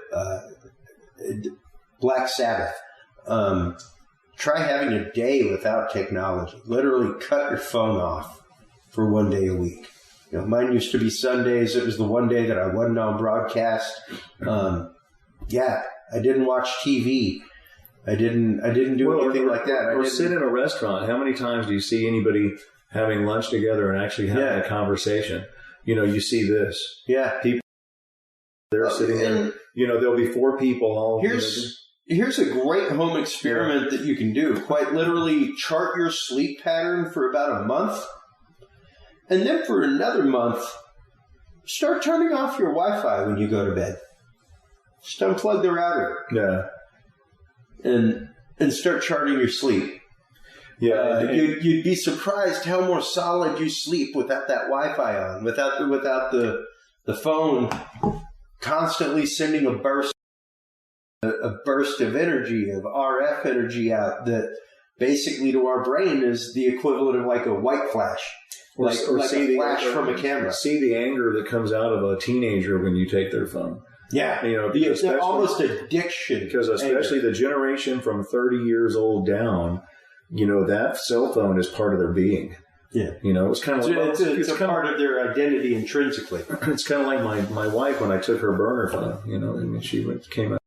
Black Sabbath. Try having a day without technology. Literally cut your phone off for 1 day a week. Mine used to be Sundays. It was the one day that I wasn't on broadcast. I didn't watch TV. I didn't do anything like that. Or sit in a restaurant. How many times do you see anybody having lunch together and actually having a conversation? You see this. Yeah. People, they're sitting there. There'll be 4 people all. Here's a great home experiment that you can do. Quite literally chart your sleep pattern for about a month. And then for another month, start turning off your Wi-Fi when you go to bed. Just unplug the router. Yeah. And start charting your sleep. Yeah, you'd be surprised how more solid you sleep without that Wi-Fi on, without the phone constantly sending a burst of energy, of RF energy out that basically to our brain is the equivalent of like a white flash. Or like a flash from a camera. See the anger that comes out of a teenager when you take their phone. Yeah. It's almost addiction. Because especially the generation from 30 years old down, that cell phone is part of their being. Yeah. It's kind of like... It's a part of their identity intrinsically. It's kind of like my wife when I took her burner phone, she came out,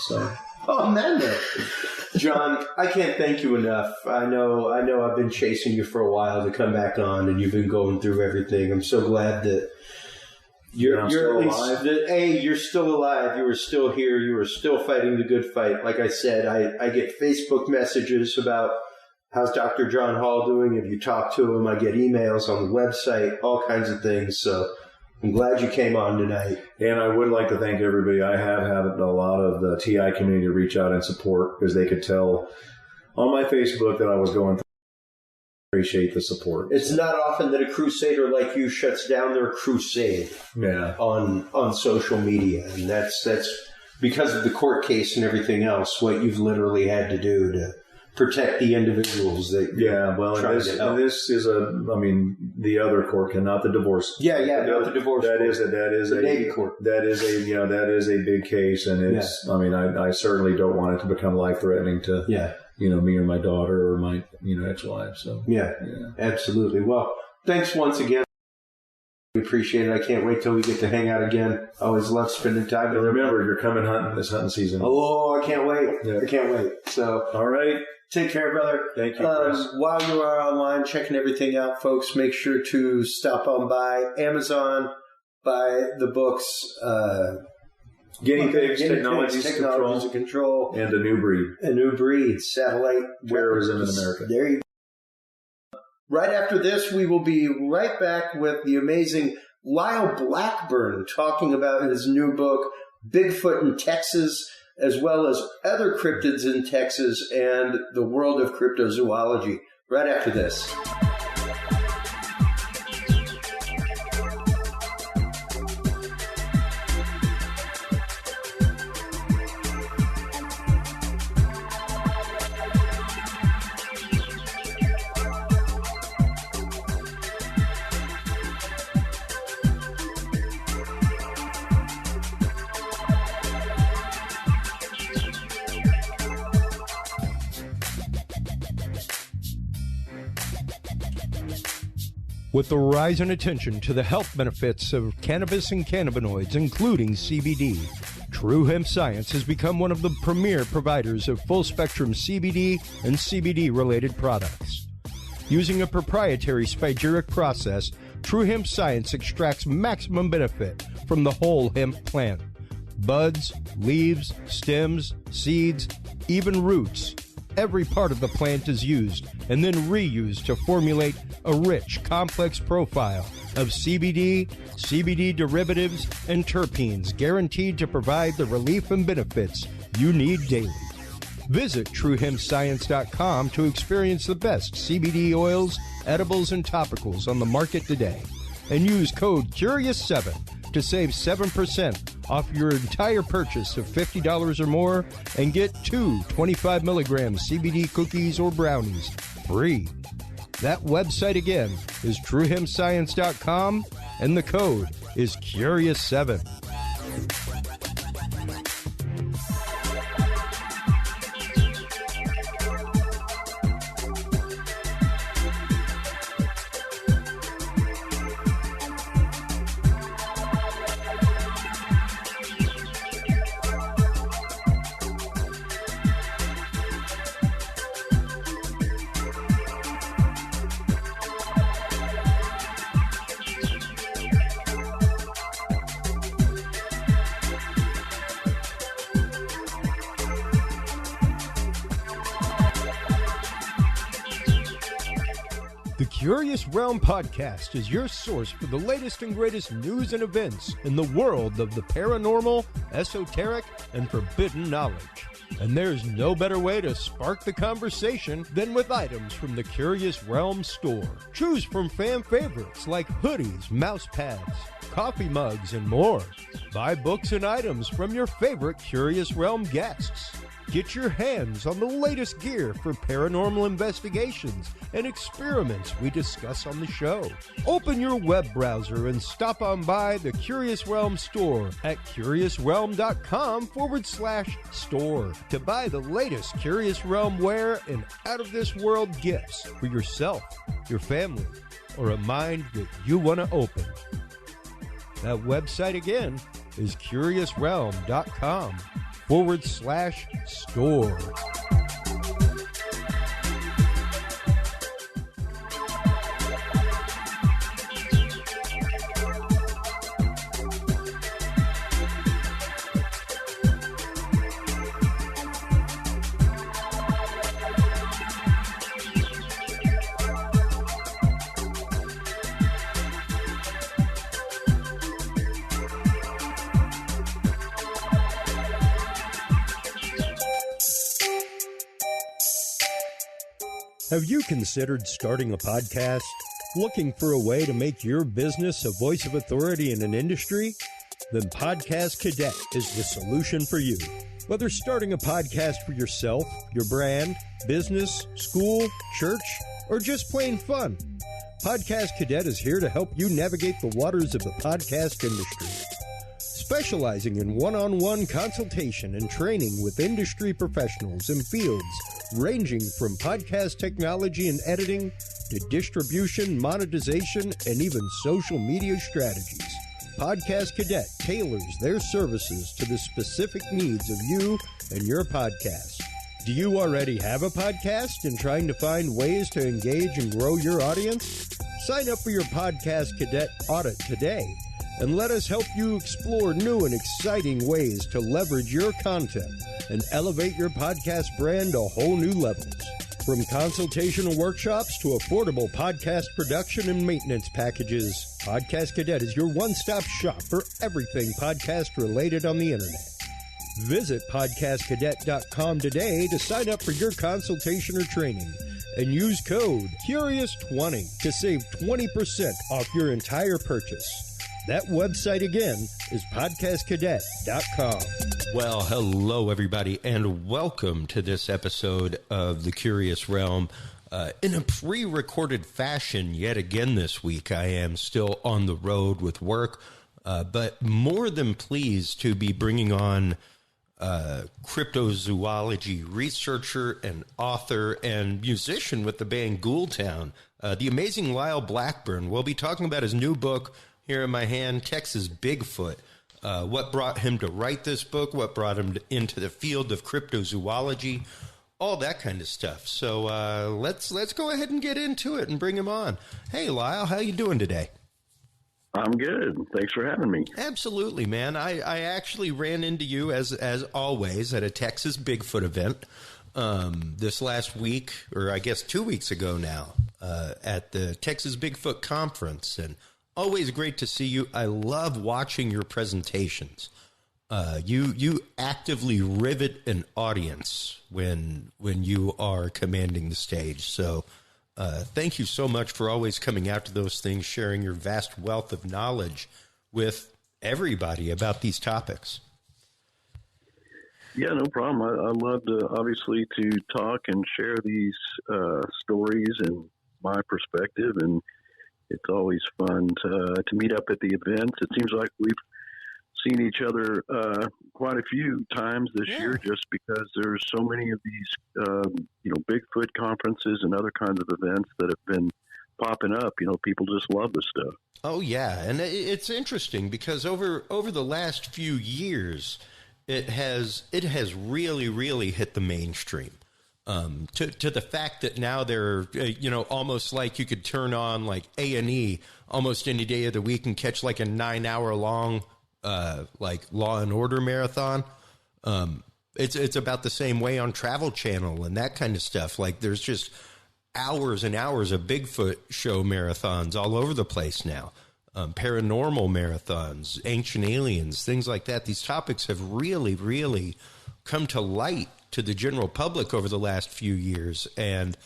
so... Oh, man. John, I can't thank you enough. I know I've been chasing you for a while to come back on, and you've been going through everything. I'm so glad that you're at least alive. You're still alive. You were still here. You were still fighting the good fight. Like I said, I get Facebook messages about how's Dr. John Hall doing. If you talk to him, I get emails on the website, all kinds of things. So I'm glad you came on tonight. And I would like to thank everybody. I have had a lot of the TI community reach out and support because they could tell on my Facebook that I was going through. Appreciate the support. It's not often that a crusader like you shuts down their crusade on social media. And that's because of the court case and everything else, what you've literally had to do to protect the individuals that this is the other court, not the divorce. Not the divorce. That is the Navy court. That is a big case, and it's. I certainly don't want it to become life threatening to me or my daughter or my ex-wife. So absolutely. Well, thanks once again. We appreciate it. I can't wait till we get to hang out again. I always love spending time with you. Remember, you're coming hunting this hunting season. Oh, I can't wait. Yeah. I can't wait. So, all right. Take care, brother. Thank you, Chris. While you are online checking everything out, folks, make sure to stop on by Amazon, buy the books, Guinea Pigs, Technologies of Control, and A New Breed. Satellite Terrorism in America. There you go. Right after this, we will be right back with the amazing Lyle Blackburn talking about his new book, Bigfoot in Texas, as well as other cryptids in Texas and the world of cryptozoology. Right after this. With the rise in attention to the health benefits of cannabis and cannabinoids, including CBD, True Hemp Science has become one of the premier providers of full-spectrum CBD and CBD-related products. Using a proprietary spagyric process, True Hemp Science extracts maximum benefit from the whole hemp plant. Buds, leaves, stems, seeds, even roots. Every part of the plant is used and then reused to formulate a rich, complex profile of CBD, CBD derivatives, and terpenes guaranteed to provide the relief and benefits you need daily. Visit TrueHempScience.com to experience the best CBD oils, edibles, and topicals on the market today. And use code CURIOUS7 to save 7% off your entire purchase of $50 or more and get 2 25-milligram CBD cookies or brownies free. That website again is TrueHempScience.com and the code is CURIOUS7. The Curious Realm Podcast is your source for the latest and greatest news and events in the world of the paranormal, esoteric, and forbidden knowledge. And there's no better way to spark the conversation than with items from the Curious Realm store. Choose from fan favorites like hoodies, mouse pads, coffee mugs, and more. Buy books and items from your favorite Curious Realm guests. Get your hands on the latest gear for paranormal investigations and experiments we discuss on the show. Open your web browser and stop on by the Curious Realm store at curiousrealm.com/store to buy the latest Curious Realm wear and out-of-this-world gifts for yourself, your family, or a mind that you want to open. That website again is curiousrealm.com/store. Have you considered starting a podcast? Looking for a way to make your business a voice of authority in an industry? Then Podcast Cadet is the solution for you. Whether starting a podcast for yourself, your brand, business, school, church, or just plain fun, Podcast Cadet is here to help you navigate the waters of the podcast industry. Specializing in one-on-one consultation and training with industry professionals in fields ranging from podcast technology and editing to distribution, monetization, and even social media strategies. Podcast Cadet tailors their services to the specific needs of you and your podcast. Do you already have a podcast and trying to find ways to engage and grow your audience? Sign up for your Podcast Cadet audit today and let us help you explore new and exciting ways to leverage your content and elevate your podcast brand to whole new levels. From consultational workshops to affordable podcast production and maintenance packages, Podcast Cadet is your one-stop shop for everything podcast related on the internet. Visit podcastcadet.com today to sign up for your consultation or training and use code CURIOUS20 to save 20% off your entire purchase. That website again is podcastcadet.com. Well, hello, everybody, and welcome to this episode of The Curious Realm. In a pre-recorded fashion yet again this week. I am still on the road with work, but more than pleased to be bringing on cryptozoology researcher and author and musician with the band Ghoultown, the amazing Lyle Blackburn. We'll be talking about his new book, here in my hand, Texas Bigfoot. What brought him to write this book, what brought him into the field of cryptozoology, all that kind of stuff. So let's go ahead and get into it and bring him on. Hey, Lyle, how you doing today? I'm good. Thanks for having me. Absolutely, man. I actually ran into you, as always, at a Texas Bigfoot event this last week, or I guess 2 weeks ago now, at the Texas Bigfoot Conference, and always great to see you. I love watching your presentations. You actively rivet an audience when you are commanding the stage. So thank you so much for always coming out to those things, sharing your vast wealth of knowledge with everybody about these topics. Yeah, no problem. I love to, obviously, to talk and share these stories and my perspective, and it's always fun to meet up at the events. It seems like we've seen each other quite a few times this year, just because there's so many of these, Bigfoot conferences and other kinds of events that have been popping up. People just love this stuff. Oh yeah, and it's interesting because over the last few years, it has really, really hit the mainstream. To the fact that now they're, almost like you could turn on like A&E almost any day of the week and catch like a 9-hour long, like Law and Order marathon. It's about the same way on Travel Channel and that kind of stuff. Like there's just hours and hours of Bigfoot show marathons all over the place now. Paranormal marathons, ancient aliens, things like that. These topics have really, really come to light to the general public over the last few years, and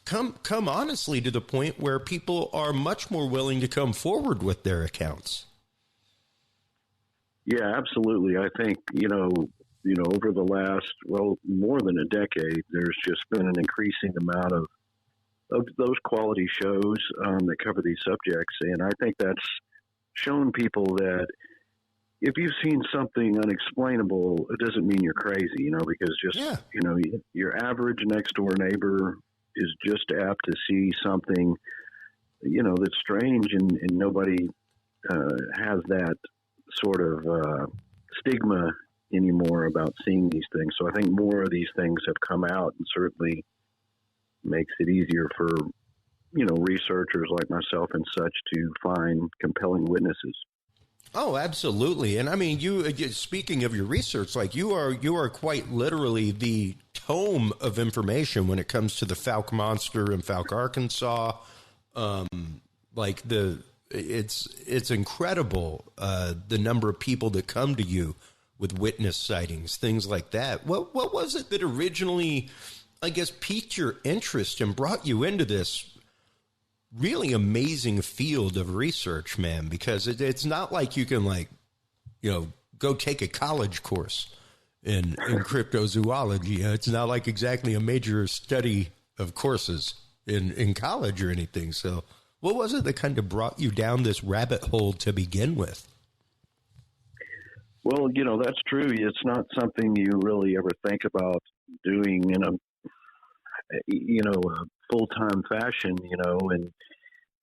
come honestly to the point where people are much more willing to come forward with their accounts. Yeah, absolutely. I think, over the last, more than a decade, there's just been an increasing amount of those quality shows that cover these subjects. And I think that's shown people that if you've seen something unexplainable, it doesn't mean you're crazy, because your average next door neighbor is just apt to see something, that's strange, and nobody has that sort of stigma anymore about seeing these things. So I think more of these things have come out, and certainly makes it easier for, researchers like myself and such to find compelling witnesses. Oh, absolutely. And I mean, you speaking of your research, like you are quite literally the tome of information when it comes to the Fouke monster in Fouke, Arkansas. It's incredible the number of people that come to you with witness sightings, things like that. What was it that originally, I guess, piqued your interest and brought you into this really amazing field of research, man? Because it's not like you can go take a college course in cryptozoology. It's not like exactly a major study of courses in college or anything. So what was it that kind of brought you down this rabbit hole to begin with? Well, that's true. It's not something you really ever think about doing in a full-time fashion,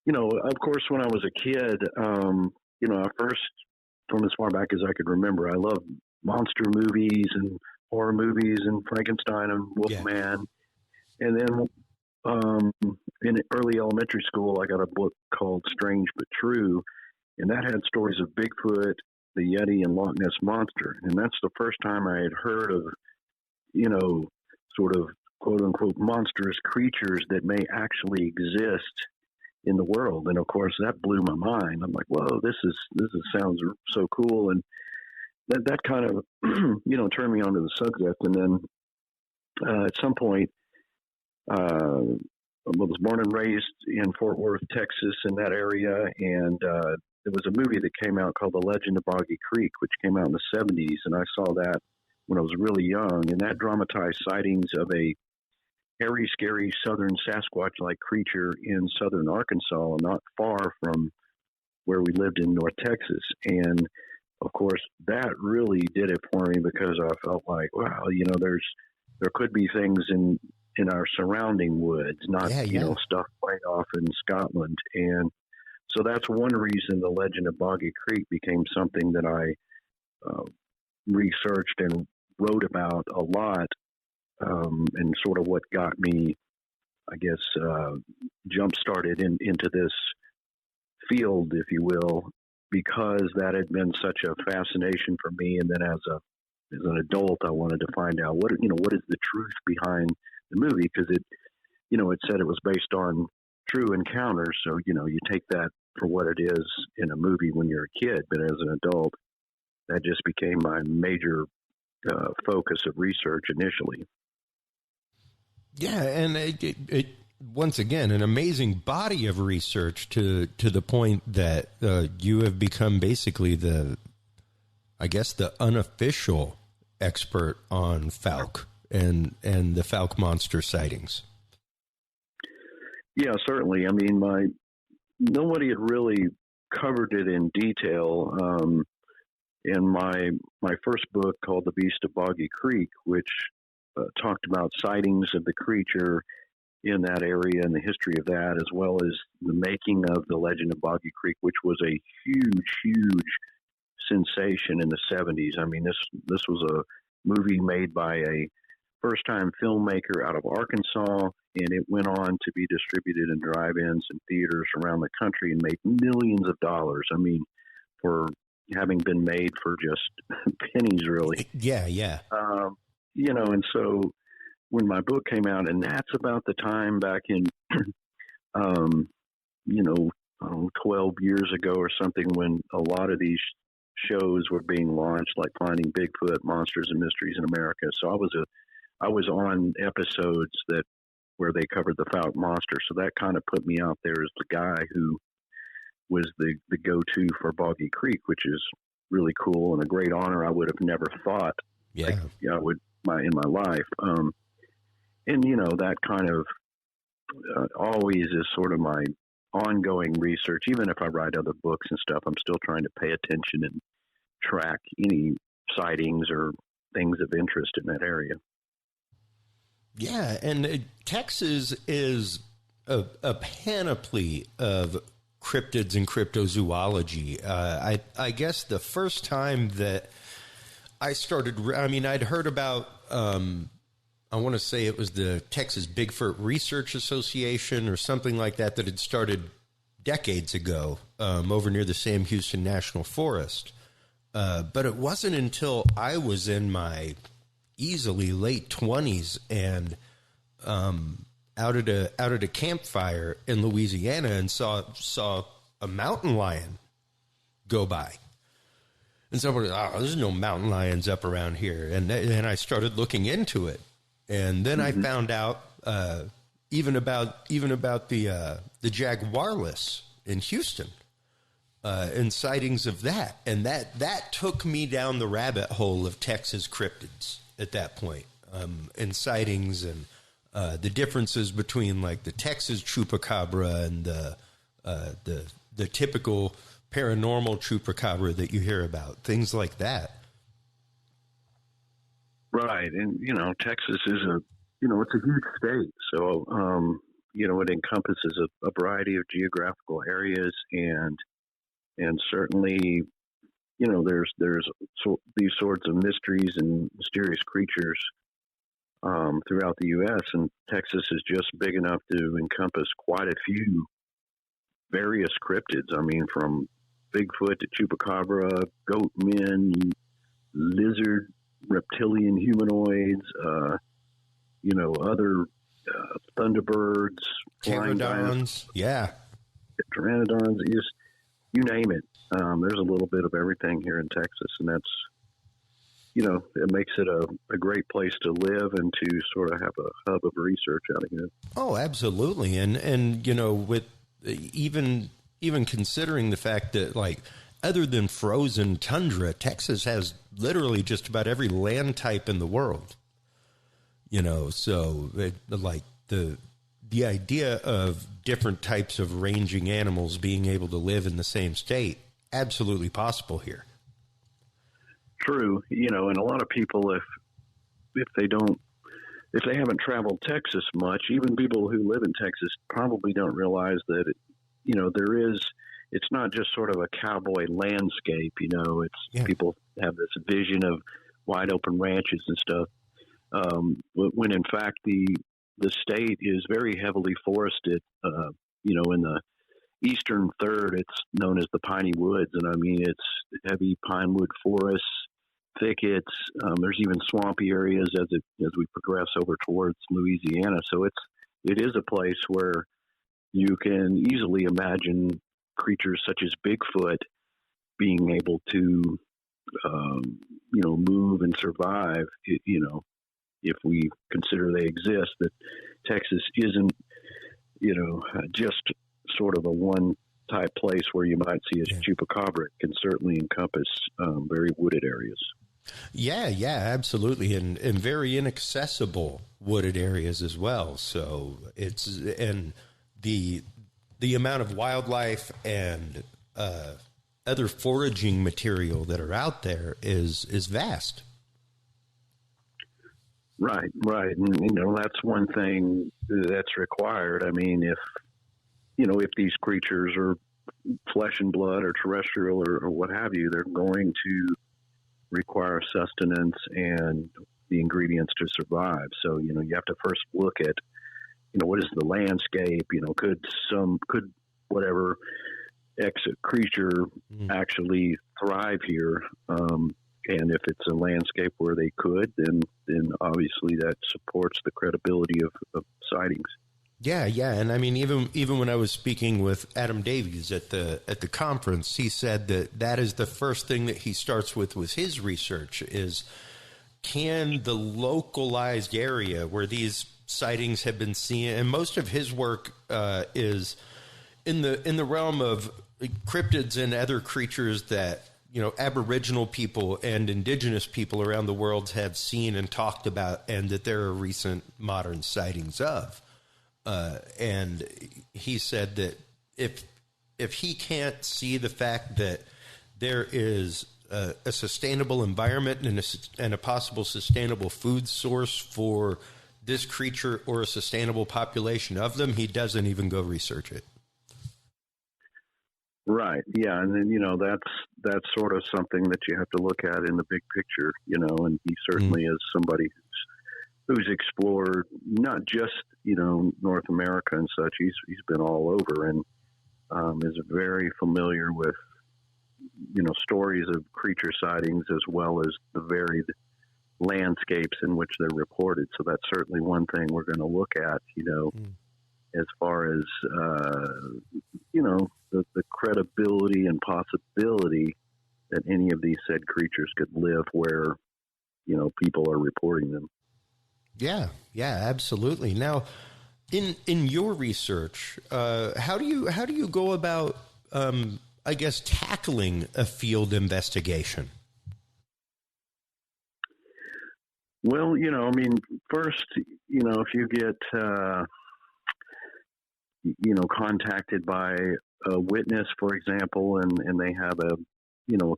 and, of course, when I was a kid, I first, from as far back as I could remember, I loved monster movies and horror movies and Frankenstein and Wolfman. Yeah. And then in early elementary school, I got a book called Strange But True, and that had stories of Bigfoot, the Yeti, and Loch Ness Monster. And that's the first time I had heard of, sort of quote-unquote monstrous creatures that may actually exist in the world. And of course, that blew my mind. I'm like, whoa, this sounds so cool. And that kind of, turned me onto the subject. And then at some point, I was born and raised in Fort Worth, Texas, in that area. And there was a movie that came out called The Legend of Boggy Creek, which came out in the 70s. And I saw that when I was really young. And that dramatized sightings of a hairy, scary southern Sasquatch-like creature in southern Arkansas, not far from where we lived in North Texas. And of course, that really did it for me, because I felt like, wow, there could be things in our surrounding woods, not stuff way off in Scotland. And so that's one reason the Legend of Boggy Creek became something that I researched and wrote about a lot. And sort of what got me, I guess, jump-started into this field, if you will, because that had been such a fascination for me. And then as an adult, I wanted to find out what is the truth behind the movie, because it said it was based on true encounters. So, you take that for what it is in a movie when you're a kid, but as an adult, that just became my major focus of research initially. Yeah, and it once again, an amazing body of research to the point that you have become basically the unofficial expert on Fouke and the Fouke monster sightings. Yeah, certainly. I mean, nobody had really covered it in detail. In my first book called The Beast of Boggy Creek, which talked about sightings of the creature in that area and the history of that, as well as the making of The Legend of Boggy Creek, which was a huge sensation in the 70s. I mean, this was a movie made by a first-time filmmaker out of Arkansas, and it went on to be distributed in drive-ins and theaters around the country and made millions of dollars. I mean, for having been made for just pennies, really. Yeah. And so when my book came out, and that's about the time back in, 12 years ago or something, when a lot of these shows were being launched, like Finding Bigfoot, Monsters and Mysteries in America. So I was on episodes where they covered the Fouke monster, so that kind of put me out there as the guy who was the go-to for Boggy Creek, which is really cool and a great honor. I would have never thought I would in my life. And that kind of always is sort of my ongoing research. Even if I write other books and stuff, I'm still trying to pay attention and track any sightings or things of interest in that area. Yeah, and Texas is a panoply of cryptids and cryptozoology. I guess the first time that I started, I'd heard about, I want to say it was the Texas Bigfoot Research Association or something like that had started decades ago over near the Sam Houston National Forest. But it wasn't until I was in my easily late 20s and out at a campfire in Louisiana and saw a mountain lion go by. And somebody, there's no mountain lions up around here. And I started looking into it. And then I found out even about the jaguarless in Houston and sightings of that. And that took me down the rabbit hole of Texas cryptids at that point, and sightings and the differences between like the Texas chupacabra and the typical paranormal chupacabra that you hear about, things like that. Right. And, Texas is it's a huge state. So, it encompasses a variety of geographical areas and certainly, there's these sorts of mysteries and mysterious creatures throughout the U.S. and Texas is just big enough to encompass quite a few various cryptids. I mean, from Bigfoot to chupacabra, goat men, lizard, reptilian humanoids, other thunderbirds, pteranodons, pteranodons, you name it. There's a little bit of everything here in Texas, and that's, it makes it a great place to live and to sort of have a hub of research out of here. Oh, absolutely. And with even considering the fact that, like, other than frozen tundra, Texas has literally just about every land type in the world. So the idea of different types of ranging animals being able to live in the same state, absolutely possible here. True. And a lot of people, if they haven't traveled Texas much, even people who live in Texas probably don't realize that, it's not just sort of a cowboy landscape, people have this vision of wide open ranches and stuff. When in fact the state is very heavily forested, in the eastern third, it's known as the Piney Woods. And I mean, it's heavy pine wood forests, thickets. There's even swampy areas as we progress over towards Louisiana. So it is a place where you can easily imagine creatures such as Bigfoot being able to, move and survive, if we consider they exist, that Texas isn't, just sort of a one type place where you might see a chupacabra. It can certainly encompass very wooded areas. Yeah, absolutely. And very inaccessible wooded areas as well. So and the amount of wildlife and other foraging material that are out there is vast. Right. And, that's one thing that's required. I mean, if these creatures are flesh and blood or terrestrial or what have you, they're going to require sustenance and the ingredients to survive. So, you have to first look at, what is the landscape? Could whatever exit creature actually thrive here? And if it's a landscape where they could, then obviously that supports the credibility of sightings. Yeah, and I mean, even when I was speaking with Adam Davies at the conference, he said that is the first thing that he starts with his research is can the localized area where these sightings have been seen, and most of his work is in the realm of cryptids and other creatures that, Aboriginal people and indigenous people around the world have seen and talked about, and that there are recent modern sightings of. And he said that if he can't see the fact that there is a sustainable environment and a possible sustainable food source for this creature or a sustainable population of them, he doesn't even go research it. Right. Yeah. And then, that's sort of something that you have to look at in the big picture, and he certainly is somebody who's explored not just, North America and such. He's been all over and is very familiar with, stories of creature sightings as well as the varied landscapes in which they're reported. So that's certainly one thing we're going to look at, as far as, the credibility and possibility that any of these said creatures could live where, people are reporting them. Yeah, absolutely. Now, in your research, how do you go about, tackling a field investigation? Well, first, if you get, contacted by a witness, for example, and they have a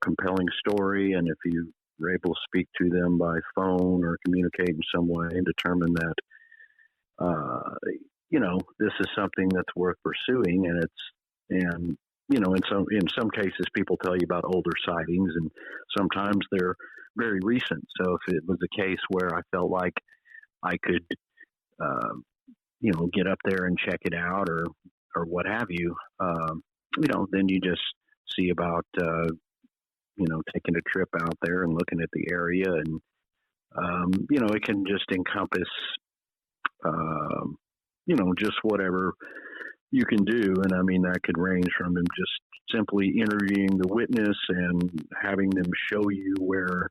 compelling story, and if you are able to speak to them by phone or communicate in some way and determine that, this is something that's worth pursuing, in some cases, people tell you about older sightings, and sometimes they're very recent. So if it was a case where I felt like I could, get up there and check it out or what have you, then you just see about, taking a trip out there and looking at the area. And, it can just encompass, just whatever you can do. And that could range from them just simply interviewing the witness and having them show you where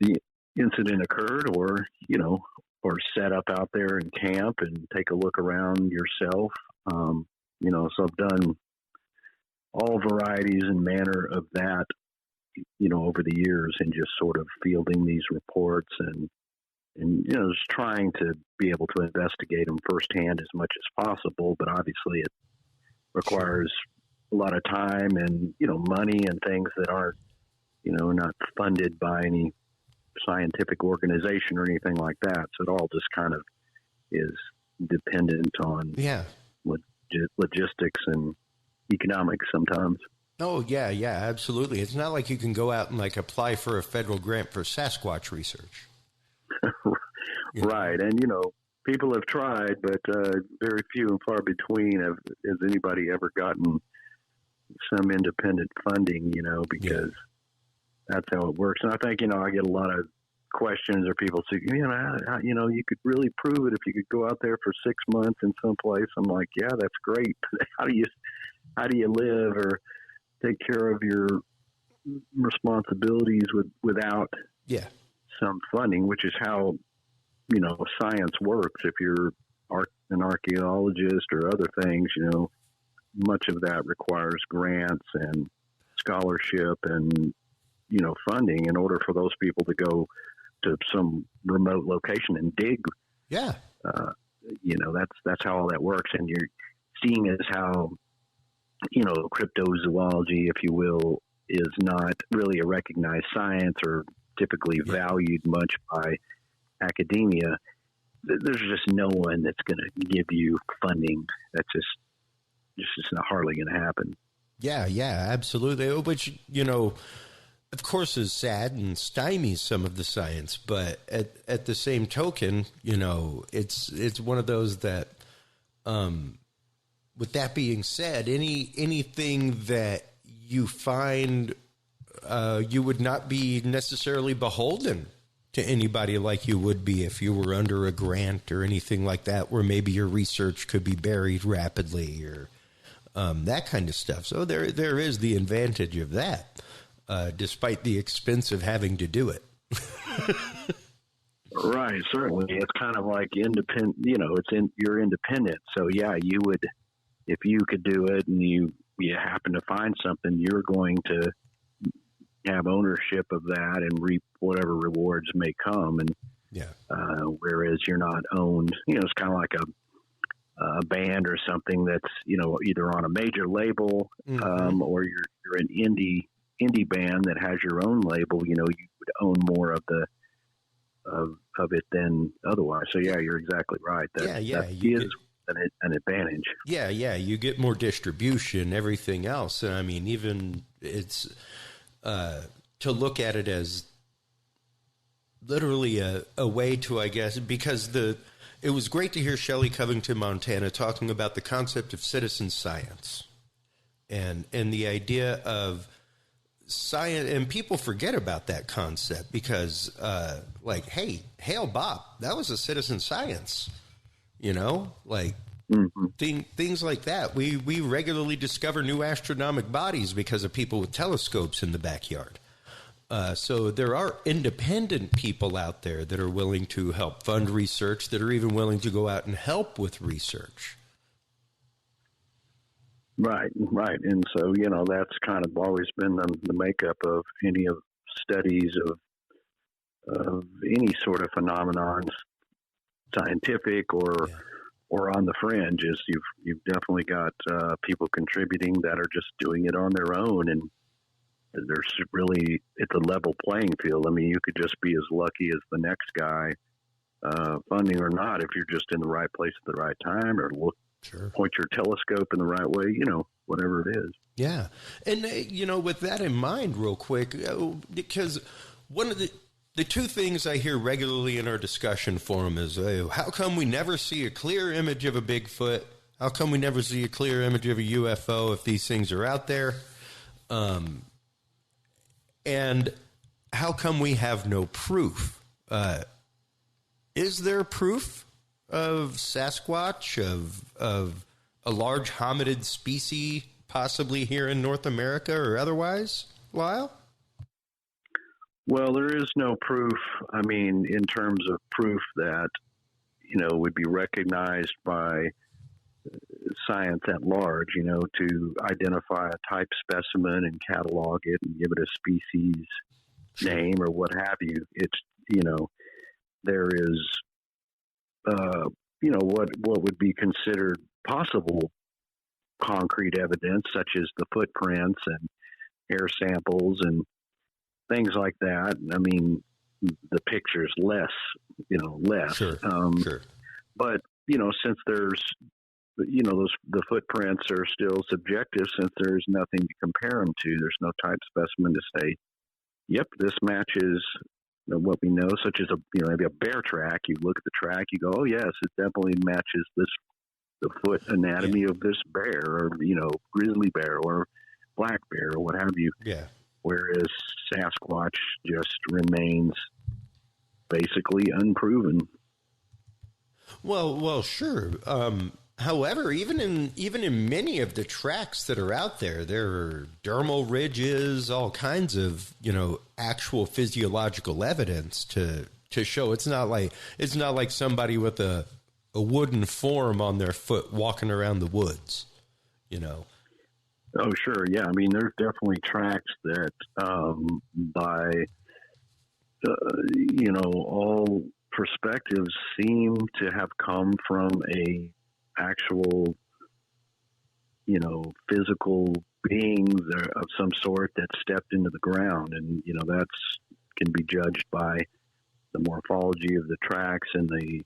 the incident occurred, or set up out there and camp and take a look around yourself. So I've done all varieties and manner of that, over the years, and just sort of fielding these reports and just trying to be able to investigate them firsthand as much as possible. But obviously it requires a lot of time and, money and things that aren't, not funded by any scientific organization or anything like that. So it all just kind of is dependent on logistics and economics sometimes. Oh, yeah, absolutely. It's not like you can go out and apply for a federal grant for Sasquatch research. Right. And, people have tried, but very few and far between has anybody ever gotten some independent funding, because that's how it works. And I think, I get a lot of questions or people say, you could really prove it if you could go out there for 6 months in some place. I'm like, yeah, that's great. How do you live or take care of your responsibilities without some funding, which is how, science works. If you're an archaeologist or other things, much of that requires grants and scholarship and, funding in order for those people to go to some remote location and dig. Yeah. That's how all that works. And you're seeing as how, cryptozoology, if you will, is not really a recognized science or typically valued much by academia. There's just no one that's going to give you funding. That's just not hardly going to happen. Yeah, absolutely. Which, of course is sad and stymies some of the science, but at the same token, it's one of those that, with that being said, anything that you find, you would not be necessarily beholden to anybody like you would be if you were under a grant or anything like that, where maybe your research could be buried rapidly or that kind of stuff. So there is the advantage of that, despite the expense of having to do it. Right, certainly. It's kind of like independent, you're independent. So yeah, you would, if you could do it and you happen to find something, you're going to have ownership of that and reap whatever rewards may come. And whereas you're not owned, it's kind of like a band or something that's, either on a major label, or you're an indie band that has your own label, you would own more of the, of it than otherwise. So yeah, you're exactly right. That is an advantage. Yeah. You get more distribution, everything else. And I mean, even it's, to look at it as literally a way to, I guess, because it was great to hear Shelley Covington, Montana, talking about the concept of citizen science and the idea of science. And people forget about that concept because, hey, Hale Bopp, that was a citizen science, things like that. We regularly discover new astronomical bodies because of people with telescopes in the backyard. So there are independent people out there that are willing to help fund research, that are even willing to go out and help with research. Right. And so, that's kind of always been the makeup of any of studies of any sort of phenomenon, scientific or on the fringe, is you've definitely got people contributing that are just doing it on their own. And it's a level playing field. I mean, you could just be as lucky as the next guy, funding or not, if you're just in the right place at the right time, or point your telescope in the right way, whatever it is. Yeah. And, with that in mind, real quick, because one of the two things I hear regularly in our discussion forum is, how come we never see a clear image of a Bigfoot? How come we never see a clear image of a UFO if these things are out there? And how come we have no proof? Is there proof of Sasquatch, of a large hominid species possibly here in North America or otherwise, Lyle? Well, there is no proof. I mean, in terms of proof that, would be recognized by science at large, to identify a type specimen and catalog it and give it a species name or what have you. It's, there is, what would be considered possible concrete evidence, such as the footprints and hair samples and things like that. I mean, the picture's less. Sure. But, since there's, the footprints are still subjective, since there's nothing to compare them to. There's no type specimen to say, yep, this matches what we know, such as maybe a bear track. You look at the track, you go, oh yes, it definitely matches the foot anatomy of this bear, or grizzly bear or black bear or what have you. Yeah. Whereas Sasquatch just remains basically unproven. Well, sure. However, even in many of the tracks that are out there, there are dermal ridges, all kinds of actual physiological evidence to show it's not like somebody with a wooden form on their foot walking around the woods, Oh, sure. Yeah. I mean, there's definitely tracks that, by, all perspectives seem to have come from a actual, physical being of some sort that stepped into the ground. And, that's can be judged by the morphology of the tracks and the,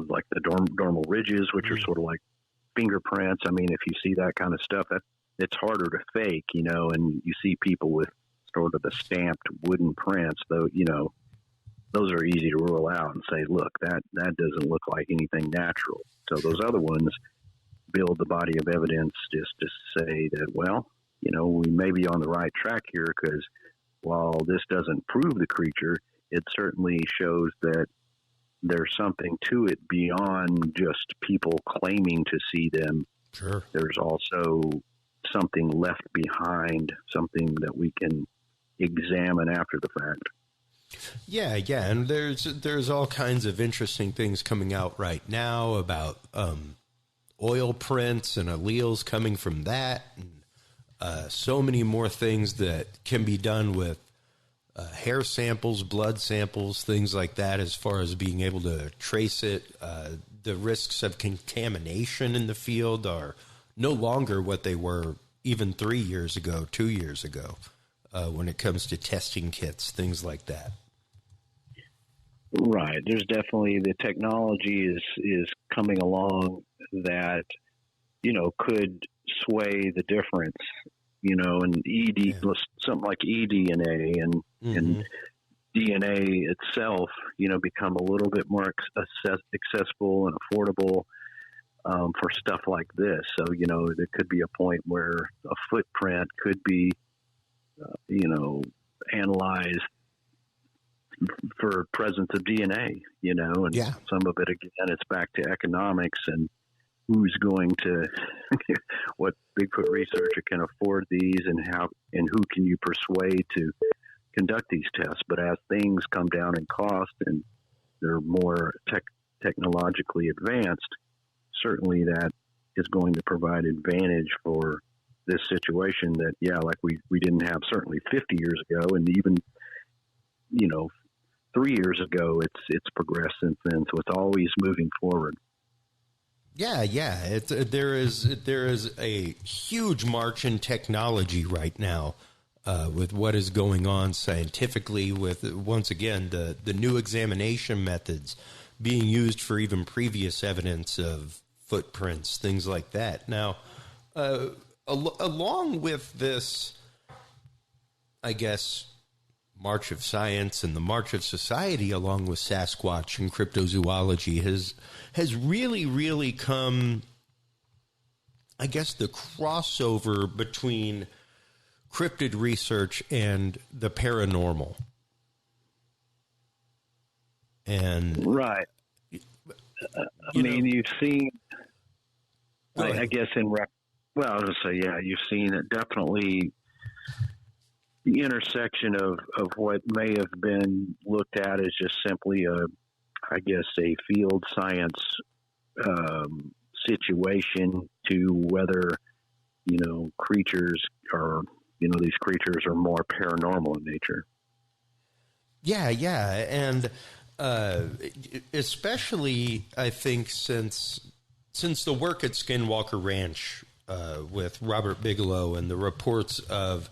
like the dermal ridges, which are sort of like fingerprints. I mean, if you see that kind of stuff, it's harder to fake, and you see people with sort of the stamped wooden prints, though, those are easy to rule out and say, look, that doesn't look like anything natural. So those other ones build the body of evidence just to say that, well, we may be on the right track here, because while this doesn't prove the creature, it certainly shows that there's something to it beyond just people claiming to see them. Sure. There's also something left behind, something that we can examine after the fact. Yeah, and there's all kinds of interesting things coming out right now about oil prints and alleles coming from that, and so many more things that can be done with hair samples, blood samples, things like that, as far as being able to trace it. The risks of contamination in the field are no longer what they were even 3 years ago, 2 years ago, when it comes to testing kits, things like that. Right. There's definitely the technology is coming along that, could sway the difference, and something like eDNA and DNA itself, become a little bit more accessible and affordable for stuff like this. So, there could be a point where a footprint could be, analyzed for presence of DNA, and some of it, again, it's back to economics and who's going to, what Bigfoot researcher can afford these and who can you persuade to conduct these tests. But as things come down in cost and they're more technologically advanced, certainly that is going to provide advantage for this situation that, like we didn't have certainly 50 years ago, and even, 3 years ago, it's progressed since then. So it's always moving forward. Yeah. There is a huge march in technology right now with what is going on scientifically. With once again the new examination methods being used for even previous evidence of footprints, things like that. Now, along with this, I guess, march of science and the march of society, along with Sasquatch and cryptozoology, has really come, I guess, the crossover between cryptid research and the paranormal. And right. You've seen, I guess, I was going to say, you've seen it definitely. The intersection of what may have been looked at as just simply a field science situation to whether, creatures are, these creatures are more paranormal in nature. Yeah. And especially, I think, since the work at Skinwalker Ranch with Robert Bigelow and the reports of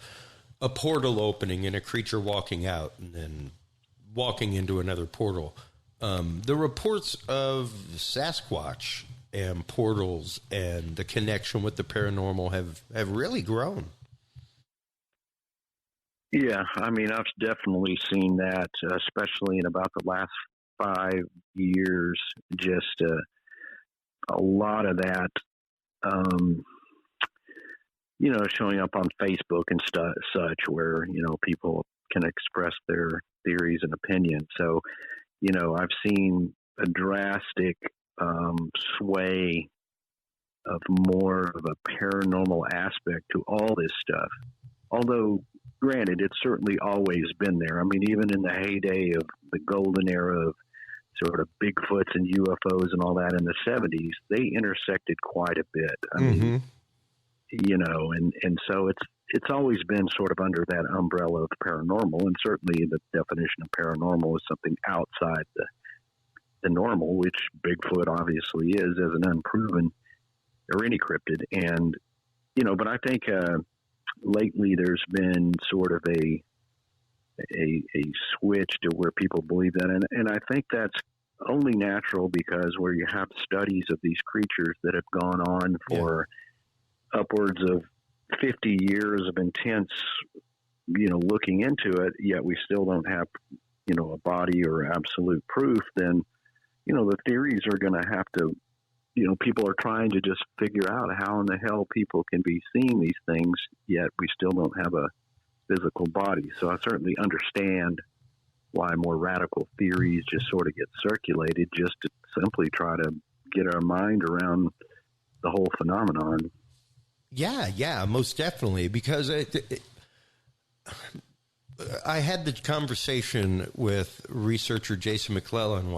a portal opening and a creature walking out and then walking into another portal. The reports of Sasquatch and portals and the connection with the paranormal have really grown. Yeah, I've definitely seen that, especially in about the last 5 years, just a lot of that, showing up on Facebook and such where, people can express their theories and opinions. So, I've seen a drastic sway of more of a paranormal aspect to all this stuff. Although, granted, it's certainly always been there. Even in the heyday of the golden era of sort of Bigfoots and UFOs and all that in the 70s, they intersected quite a bit. And so it's always been sort of under that umbrella of paranormal, and certainly the definition of paranormal is something outside the normal, which Bigfoot obviously is as an unproven or any cryptid. And, but I think lately there's been sort of a switch to where people believe that. And I think that's only natural because where you have studies of these creatures that have gone on for upwards of 50 years of intense, looking into it, yet we still don't have, a body or absolute proof, then, the theories are going to have to, people are trying to just figure out how in the hell people can be seeing these things, yet we still don't have a physical body. So I certainly understand why more radical theories just sort of get circulated just to simply try to get our mind around the whole phenomenon. Yeah, most definitely, because I had the conversation with researcher Jason McClellan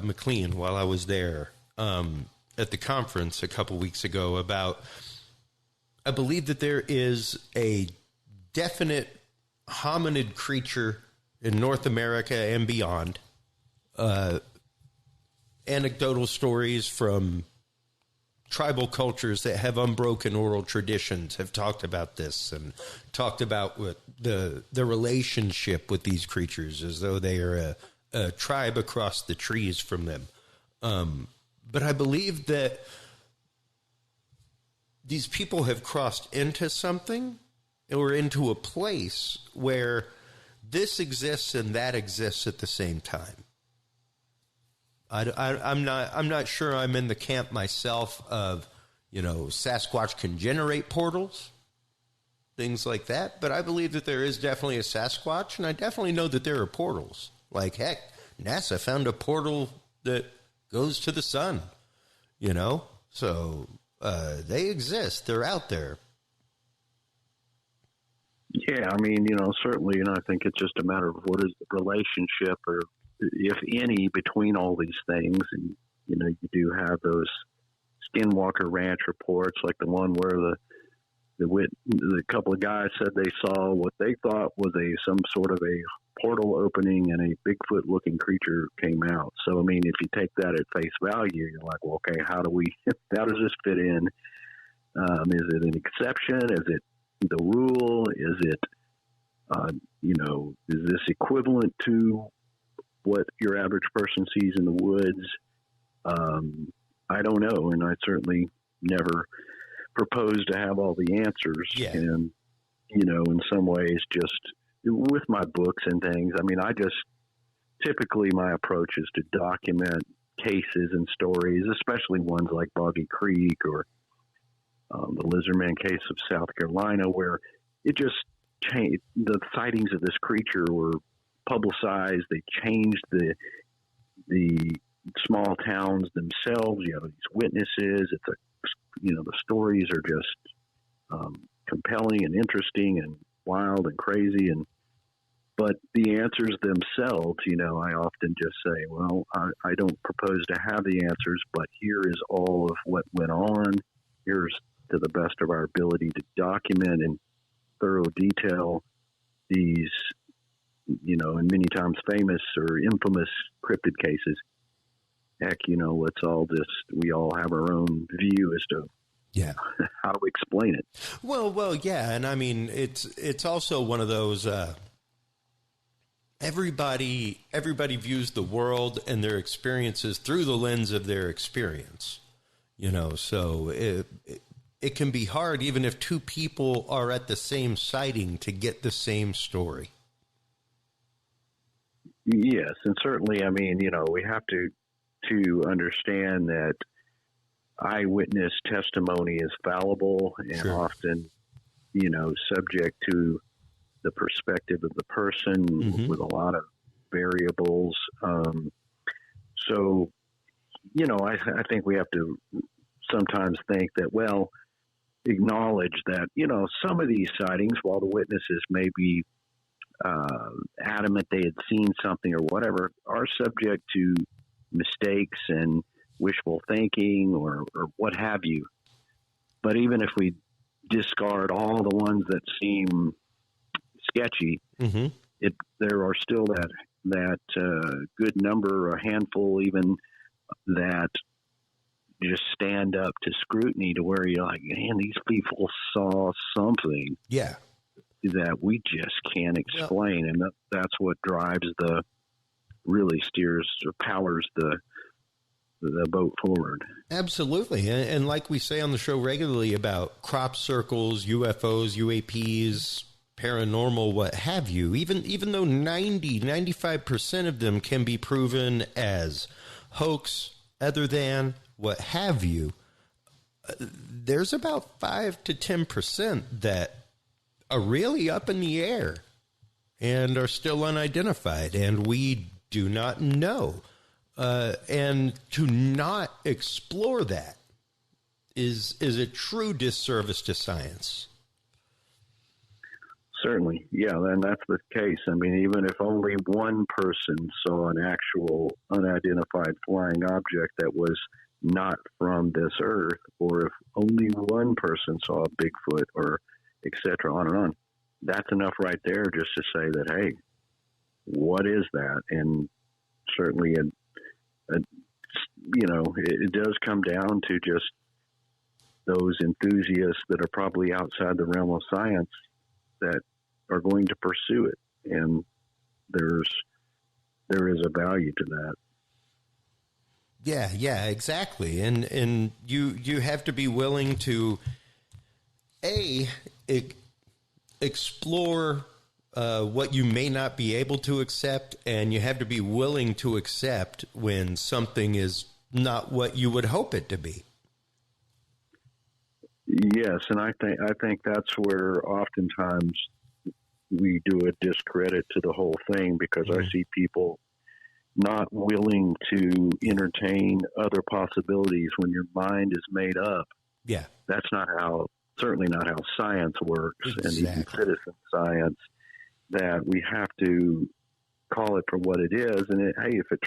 McLean while I was there at the conference a couple weeks ago about, I believe that there is a definite hominid creature in North America and beyond. Anecdotal stories from tribal cultures that have unbroken oral traditions have talked about this and talked about what the relationship with these creatures as though they are a tribe across the trees from them. But I believe that these people have crossed into something or into a place where this exists and that exists at the same time. I'm not sure I'm in the camp myself of, Sasquatch can generate portals, things like that. But I believe that there is definitely a Sasquatch, and I definitely know that there are portals. Like, heck, NASA found a portal that goes to the sun, So they exist. They're out there. Yeah, certainly, I think it's just a matter of what is the relationship or if any, between all these things. And, you do have those Skinwalker Ranch reports, like the one where the couple of guys said they saw what they thought was some sort of a portal opening and a Bigfoot looking creature came out. So, if you take that at face value, you're like, well, okay, how does this fit in? Is it an exception? Is it the rule? Is it, is this equivalent to what your average person sees in the woods? I don't know. And I certainly never propose to have all the answers. Yeah. And, in some ways, just with my books and things, typically my approach is to document cases and stories, especially ones like Boggy Creek or the Lizardman case of South Carolina, where it just changed. The sightings of this creature were publicized. They changed the small towns themselves. You have these witnesses. The stories are just compelling and interesting and wild and crazy. But the answers themselves, I often just say, well, I don't propose to have the answers, but here is all of what went on. Here's, to the best of our ability, to document in thorough detail these, and many times famous or infamous cryptid cases. Heck, we all have our own view as to how to explain it. Well, yeah. And it's also one of those, everybody views the world and their experiences through the lens of their experience, so it can be hard, even if two people are at the same sighting, to get the same story. Yes, and certainly, we have to understand that eyewitness testimony is fallible and Sure. often, subject to the perspective of the person with a lot of variables. So, I think we have to sometimes think that, acknowledge that, some of these sightings, while the witnesses may be adamant they had seen something or whatever, are subject to mistakes and wishful thinking or what have you. But even if we discard all the ones that seem sketchy, there are still that good number, a handful even, that just stand up to scrutiny, to where you're like, man, these people saw something that we just can't explain. And that's what powers the boat forward. Absolutely. And like we say on the show regularly about crop circles, UFOs, UAPs, paranormal, what have you, even though 95% of them can be proven as hoax, other than, what have you, there's about 5 to 10% that are really up in the air and are still unidentified, and we do not know. And to not explore that is a true disservice to science. Certainly. Yeah, and that's the case. I mean, even if only one person saw an actual unidentified flying object that was not from this earth, or if only one person saw a Bigfoot, or et cetera, on and on, that's enough right there just to say that, hey, what is that? And certainly, it does come down to just those enthusiasts that are probably outside the realm of science that are going to pursue it. And there is a value to that. Yeah, exactly. And you have to be willing to explore what you may not be able to accept, and you have to be willing to accept when something is not what you would hope it to be. Yes, and I think that's where oftentimes we do a discredit to the whole thing, because I see people not willing to entertain other possibilities when your mind is made up. Yeah. That's certainly not how science works. Exactly. And even citizen science, that we have to call it for what it is. And if it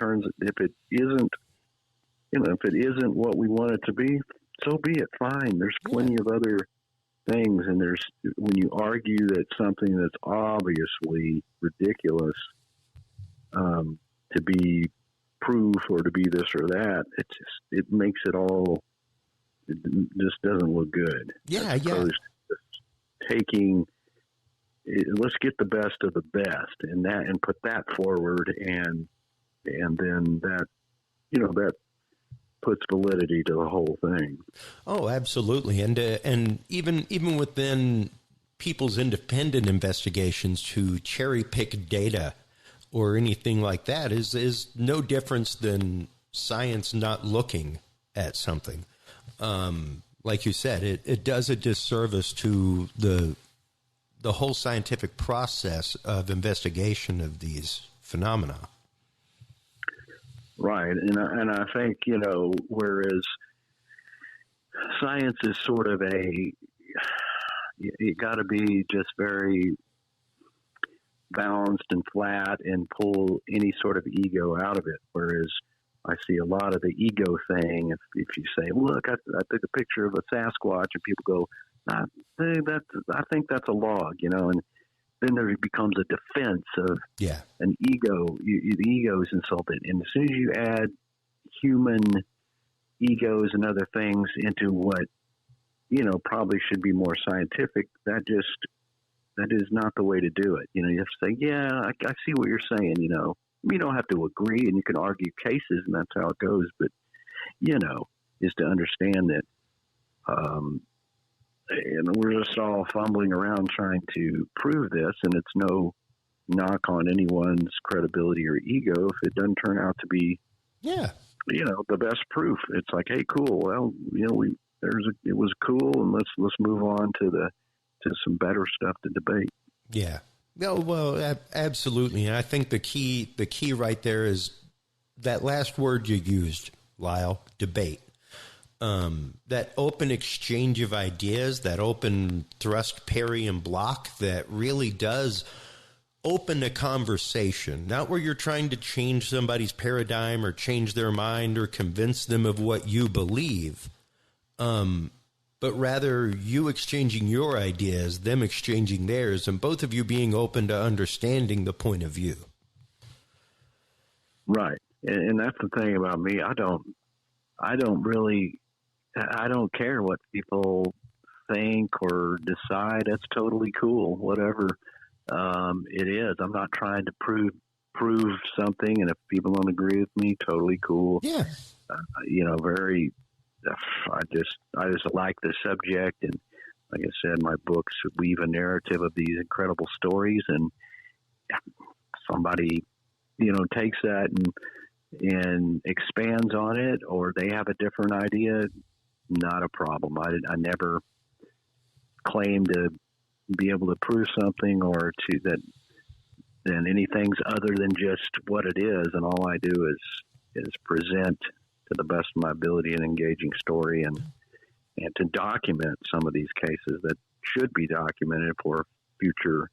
isn't what we want it to be, so be it. Fine. There's plenty of other things. And when you argue that something that's obviously ridiculous, to be proof or to be this or that, it makes it all, it just doesn't look good. Yeah. Let's get the best of the best and put that forward, and then that puts validity to the whole thing. Oh, absolutely. And even within people's independent investigations, to cherry pick data or anything like that is no difference than science not looking at something. Like you said, it does a disservice to the whole scientific process of investigation of these phenomena. Right. And I think, whereas science is sort of you got to be just very balanced and flat and pull any sort of ego out of it. Whereas I see a lot of the ego thing. If you say, look, I took a picture of a Sasquatch, and people go, I think that's a log, and then there becomes a defense of an ego. The ego is insulted. And as soon as you add human egos and other things into what, probably should be more scientific, that is not the way to do it. You have to say, yeah, I see what you're saying, You don't have to agree, and you can argue cases, and that's how it goes. But, is to understand that, and we're just all fumbling around trying to prove this, and it's no knock on anyone's credibility or ego if it doesn't turn out to be, the best proof. It's like, hey, cool. Well, it was cool, and let's move on to some better stuff to debate. Yeah. No, well, absolutely. And I think the key right there is that last word you used, Lyle, debate. That open exchange of ideas, that open thrust, parry, and block that really does open a conversation, not where you're trying to change somebody's paradigm or change their mind or convince them of what you believe, but rather you exchanging your ideas, them exchanging theirs, and both of you being open to understanding the point of view. Right. And that's the thing about me. I don't care what people think or decide. That's totally cool. Whatever it is. I'm not trying to prove something, and if people don't agree with me, totally cool. Yeah. I just like the subject, and like I said, my books weave a narrative of these incredible stories, and somebody, takes that and expands on it, or they have a different idea, not a problem. I never claim to be able to prove something or to that than anything's other than just what it is, and all I do is present to the best of my ability an engaging story and to document some of these cases that should be documented for future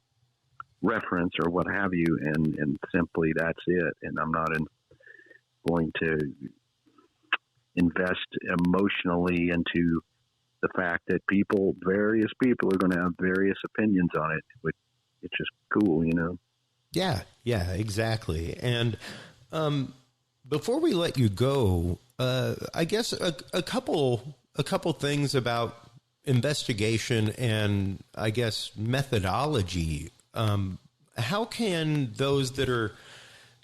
reference or what have you, and simply that's it. And I'm not going to invest emotionally into the fact that various people are going to have various opinions on it, which it's just cool, Yeah, exactly. And before we let you go, I guess a couple things about investigation and I guess methodology. How can those that are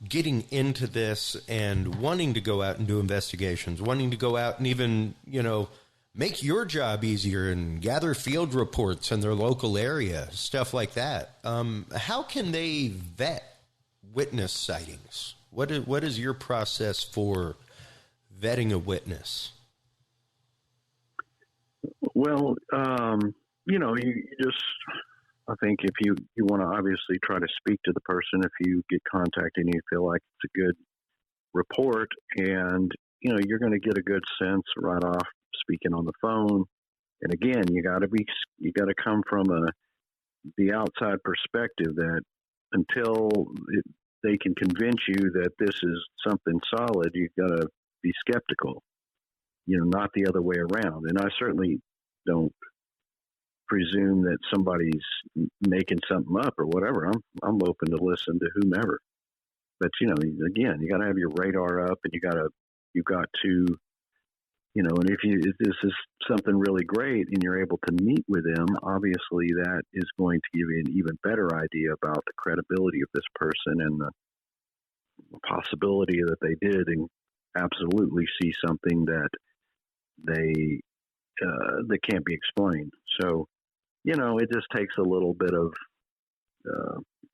getting into this and wanting to go out and do investigations, wanting to go out and even, make your job easier and gather field reports in their local area, stuff like that. How can they vet witness sightings? What is your process for vetting a witness? Well, you just, I think if you want to obviously try to speak to the person, if you get contacted and you feel like it's a good report, and, you're going to get a good sense right off speaking on the phone. And again, you got to come from the outside perspective that until they can convince you that this is something solid, you've got to be skeptical, not the other way around. And I certainly don't presume that somebody's making something up or whatever. I'm open to listen to whomever. But, again, you got to have your radar up, and you've got to, and if this is something really great and you're able to meet with them, obviously that is going to give you an even better idea about the credibility of this person and the possibility that they did and absolutely see something that that can't be explained. So, it just takes a little bit of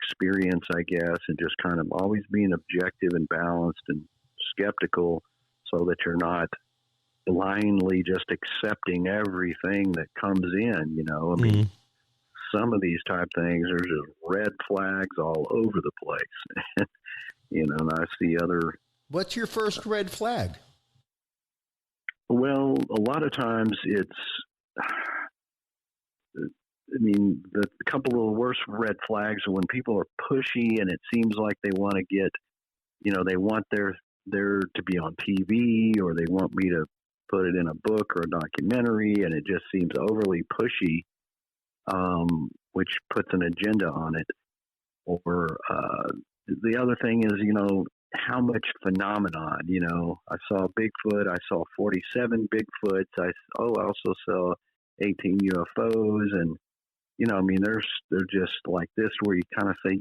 experience, I guess, and just kind of always being objective and balanced and skeptical so that you're not blindly just accepting everything that comes in, I mean, some of these type things, there's just red flags all over the place, and I see other. What's your first red flag? Well, a lot of times the couple of the worst red flags are when people are pushy and it seems like they want to get, they want there to be on TV, or they want me to put it in a book or a documentary, and it just seems overly pushy, which puts an agenda on it. Or the other thing is, how much phenomenon, I saw Bigfoot, I saw 47 Bigfoots, I also saw 18 UFOs, and, they're just like this where you kind of say,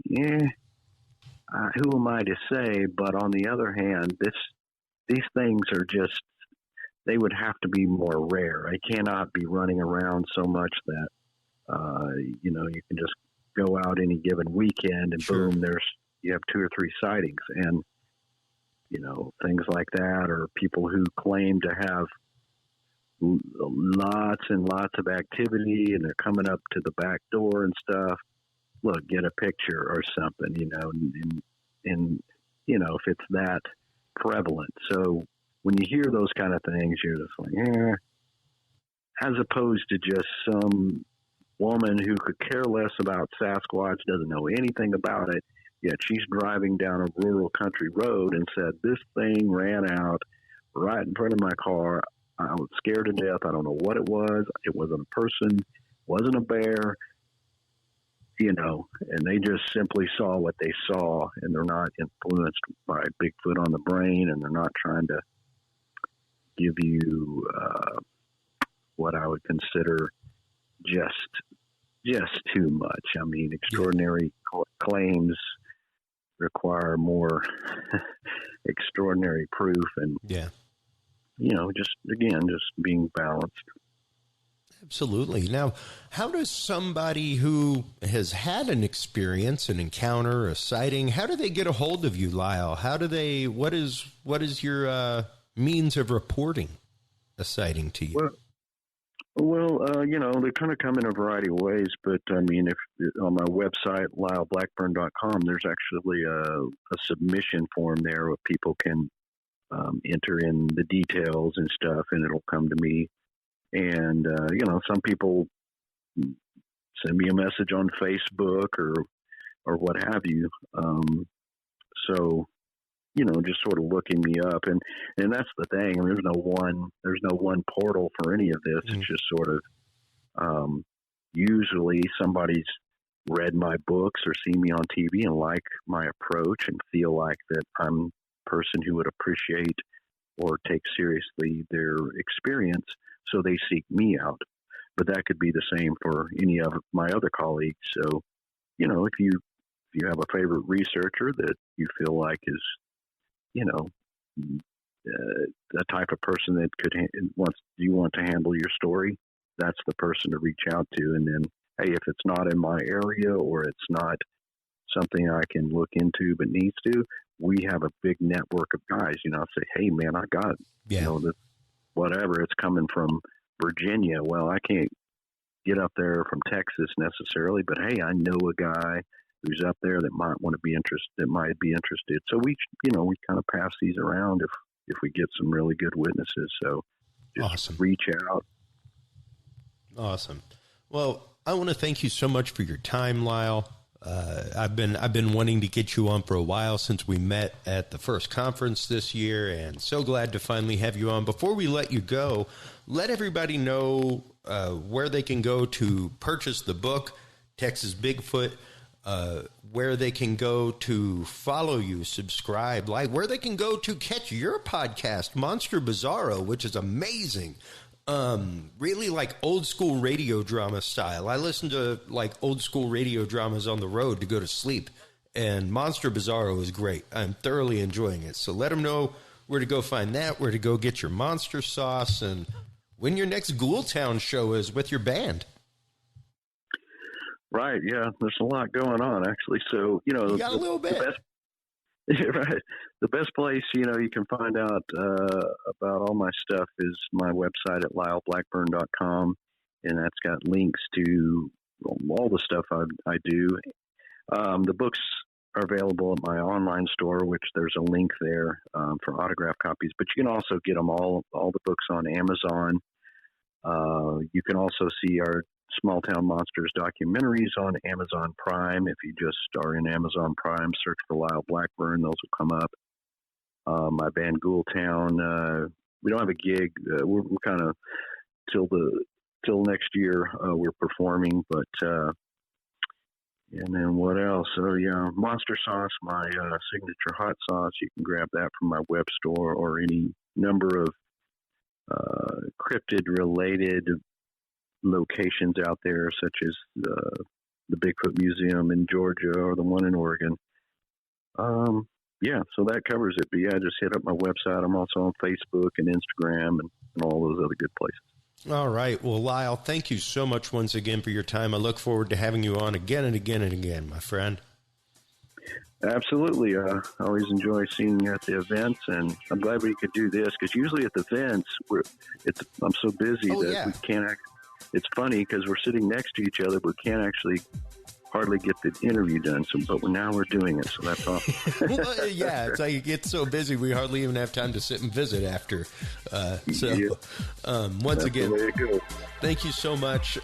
who am I to say? But on the other hand, these things are just, they would have to be more rare. I cannot be running around so much that, you can just go out any given weekend and sure. Boom, you have 2 or 3 sightings, and, things like that, or people who claim to have lots and lots of activity and they're coming up to the back door and stuff. Look, get a picture or something, and if it's that prevalent. So when you hear those kind of things, you're just like, as opposed to just some woman who could care less about Sasquatch, doesn't know anything about it, yet she's driving down a rural country road and said, this thing ran out right in front of my car. I was scared to death. I don't know what it was. It wasn't a person, wasn't a bear, and they just simply saw what they saw, and they're not influenced by Bigfoot on the brain, and they're not trying to give you what I would consider just too much. I mean, extraordinary claims require more extraordinary proof, and just being balanced. Absolutely. Now, how does somebody who has had an experience, an encounter, a sighting, how do they get a hold of you, Lyle? What is your means of reporting a sighting to you? Well, they kind of come in a variety of ways, but I mean, if on my website, lyleblackburn.com, there's actually a submission form there where people can enter in the details and stuff, and it'll come to me. And, some people send me a message on Facebook or or what have you. So, just sort of looking me up, and that's the thing. I mean, there's no one portal for any of this. It's just sort of usually somebody's read my books or seen me on TV and like my approach and feel like that I'm a person who would appreciate or take seriously their experience, so they seek me out. But that could be the same for any of my other colleagues. So, if you have a favorite researcher that you feel like is, a type of person that you want to handle your story, that's the person to reach out to. And then, hey, if it's not in my area or it's not something I can look into but needs to, we have a big network of guys. Say, hey, man, I got whatever. It's coming from Virginia. Well, I can't get up there from Texas necessarily, but hey, I know a guy who's up there that might be interested. So we kind of pass these around if we get some really good witnesses. So just awesome. Reach out. Awesome. Well, I want to thank you so much for your time, Lyle. I've been wanting to get you on for a while since we met at the first conference this year, and so glad to finally have you on. Before we let you go, let everybody know where they can go to purchase the book, Texas Bigfoot, where they can go to follow you, subscribe, like where they can go to catch your podcast, Monster Bizarro, which is amazing. Really like old school radio drama style. I listen to like old school radio dramas on the road to go to sleep, and Monster Bizarro is great. I'm thoroughly enjoying it. So let them know where to go find that, where to go get your monster sauce, and when your next Ghoul Town show is with your band. Right. Yeah. There's a lot going on actually. So, you got a little bit. Right. The best place, you can find out about all my stuff is my website at lyleblackburn.com, and that's got links to all the stuff I do. The books are available at my online store, which there's a link there for autograph copies. But you can also get them all the books on Amazon. You can also see our Small Town Monsters documentaries on Amazon Prime. If you just are in Amazon Prime, search for Lyle Blackburn, those will come up. My band Ghoul Town, we don't have a gig. We're kind of till next year we're performing, but and then what else? Oh yeah, Monster Sauce, my signature hot sauce. You can grab that from my web store or any number of cryptid related locations out there, such as the Bigfoot Museum in Georgia or the one in Oregon. Yeah, so that covers it. But yeah, just hit up my website. I'm also on Facebook and Instagram and all those other good places. All right. Well, Lyle, thank you so much once again for your time. I look forward to having you on again and again and again, my friend. Absolutely. I always enjoy seeing you at the events, and I'm glad we could do this because usually at the events, I'm so busy that we can't actually. It's funny because we're sitting next to each other, but we can't actually hardly get the interview done. But now we're doing it, so that's awesome. Well, yeah, it's like you get so busy we hardly even have time to sit and visit after. Once again, thank you so much.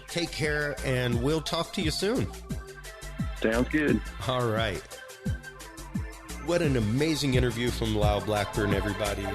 Take care, and we'll talk to you soon. Sounds good. All right. What an amazing interview from Lyle Blackburn, everybody.